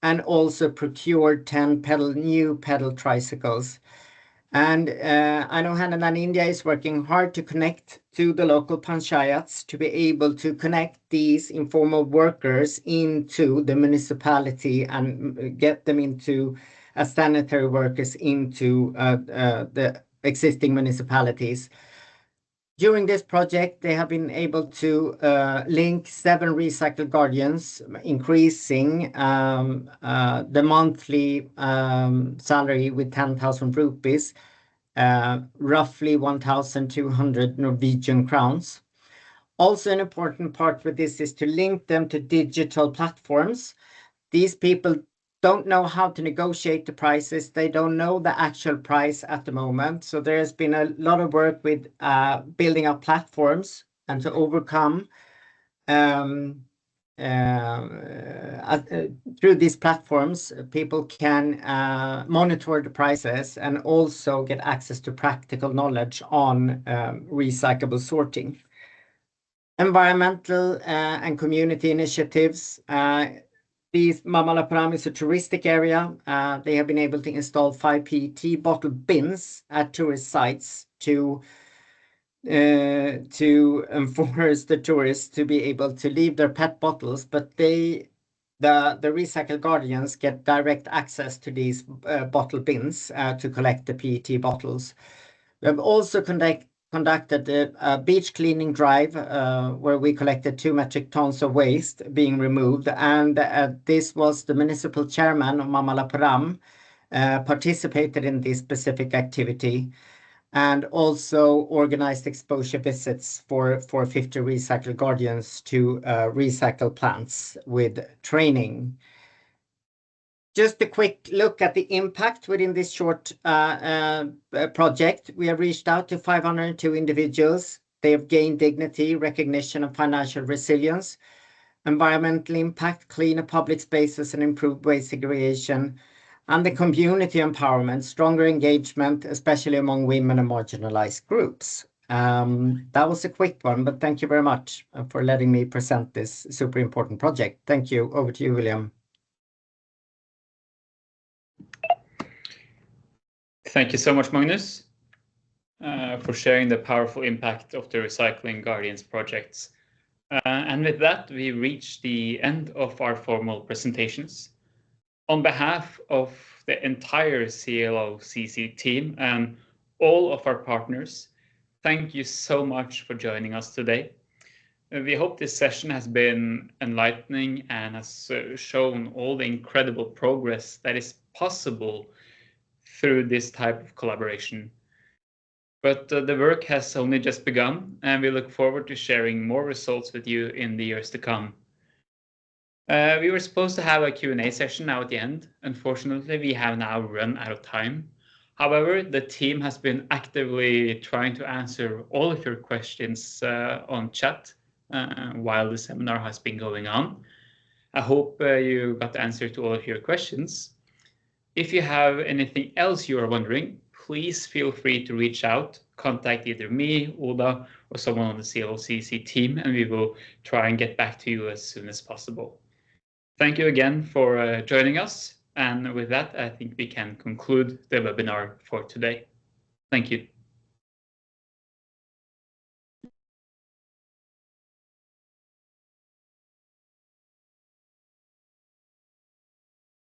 and also procured 10 new pedal tricycles. And I know Handan India is working hard to connect to the local panchayats to be able to connect these informal workers into the municipality and get them into as sanitary workers into the existing municipalities. During this project, they have been able to link 7 recycle guardians, increasing the monthly salary with 10,000 rupees, roughly 1,200 Norwegian crowns. Also, an important part with this is to link them to digital platforms. These people don't know how to negotiate the prices. They don't know the actual price at the moment. So there has been a lot of work with building up platforms and to overcome through these platforms, people can monitor the prices and also get access to practical knowledge on recyclable sorting. Environmental and community initiatives. Mamallapuram is a touristic area. They have been able to install 5 PET bottle bins at tourist sites to enforce the tourists to be able to leave their PET bottles, but the recycle guardians get direct access to these bottle bins to collect the PET bottles. We have also conducted a beach cleaning drive where we collected 2 metric tons of waste being removed, and this was the municipal chairman of Mamallapuram participated in this specific activity, and also organized exposure visits for 50 recycle guardians to recycle plants with training. Just a quick look at the impact within this short project. We have reached out to 502 individuals. They have gained dignity, recognition, and financial resilience, environmental impact, cleaner public spaces, and improved waste segregation, and the community empowerment, stronger engagement, especially among women and marginalized groups. That was a quick one, but thank you very much for letting me present this super important project. Thank you. Over to you, William. Thank you so much, Magnus, for sharing the powerful impact of the Recycling Guardians projects. And with that, we reach the end of our formal presentations. On behalf of the entire CLOCC team and all of our partners, thank you so much for joining us today. We hope this session has been enlightening and has shown all the incredible progress that is possible through this type of collaboration. But the work has only just begun, and we look forward to sharing more results with you in the years to come. We were supposed to have a Q&A session now at the end. Unfortunately, we have now run out of time. However, the team has been actively trying to answer all of your questions on chat while the seminar has been going on. I hope you got the answer to all of your questions. If you have anything else you are wondering, please feel free to reach out, contact either me, Oda, or someone on the CLOCC team, and we will try and get back to you as soon as possible. Thank you again for joining us. And with that, I think we can conclude the webinar for today. Thank you.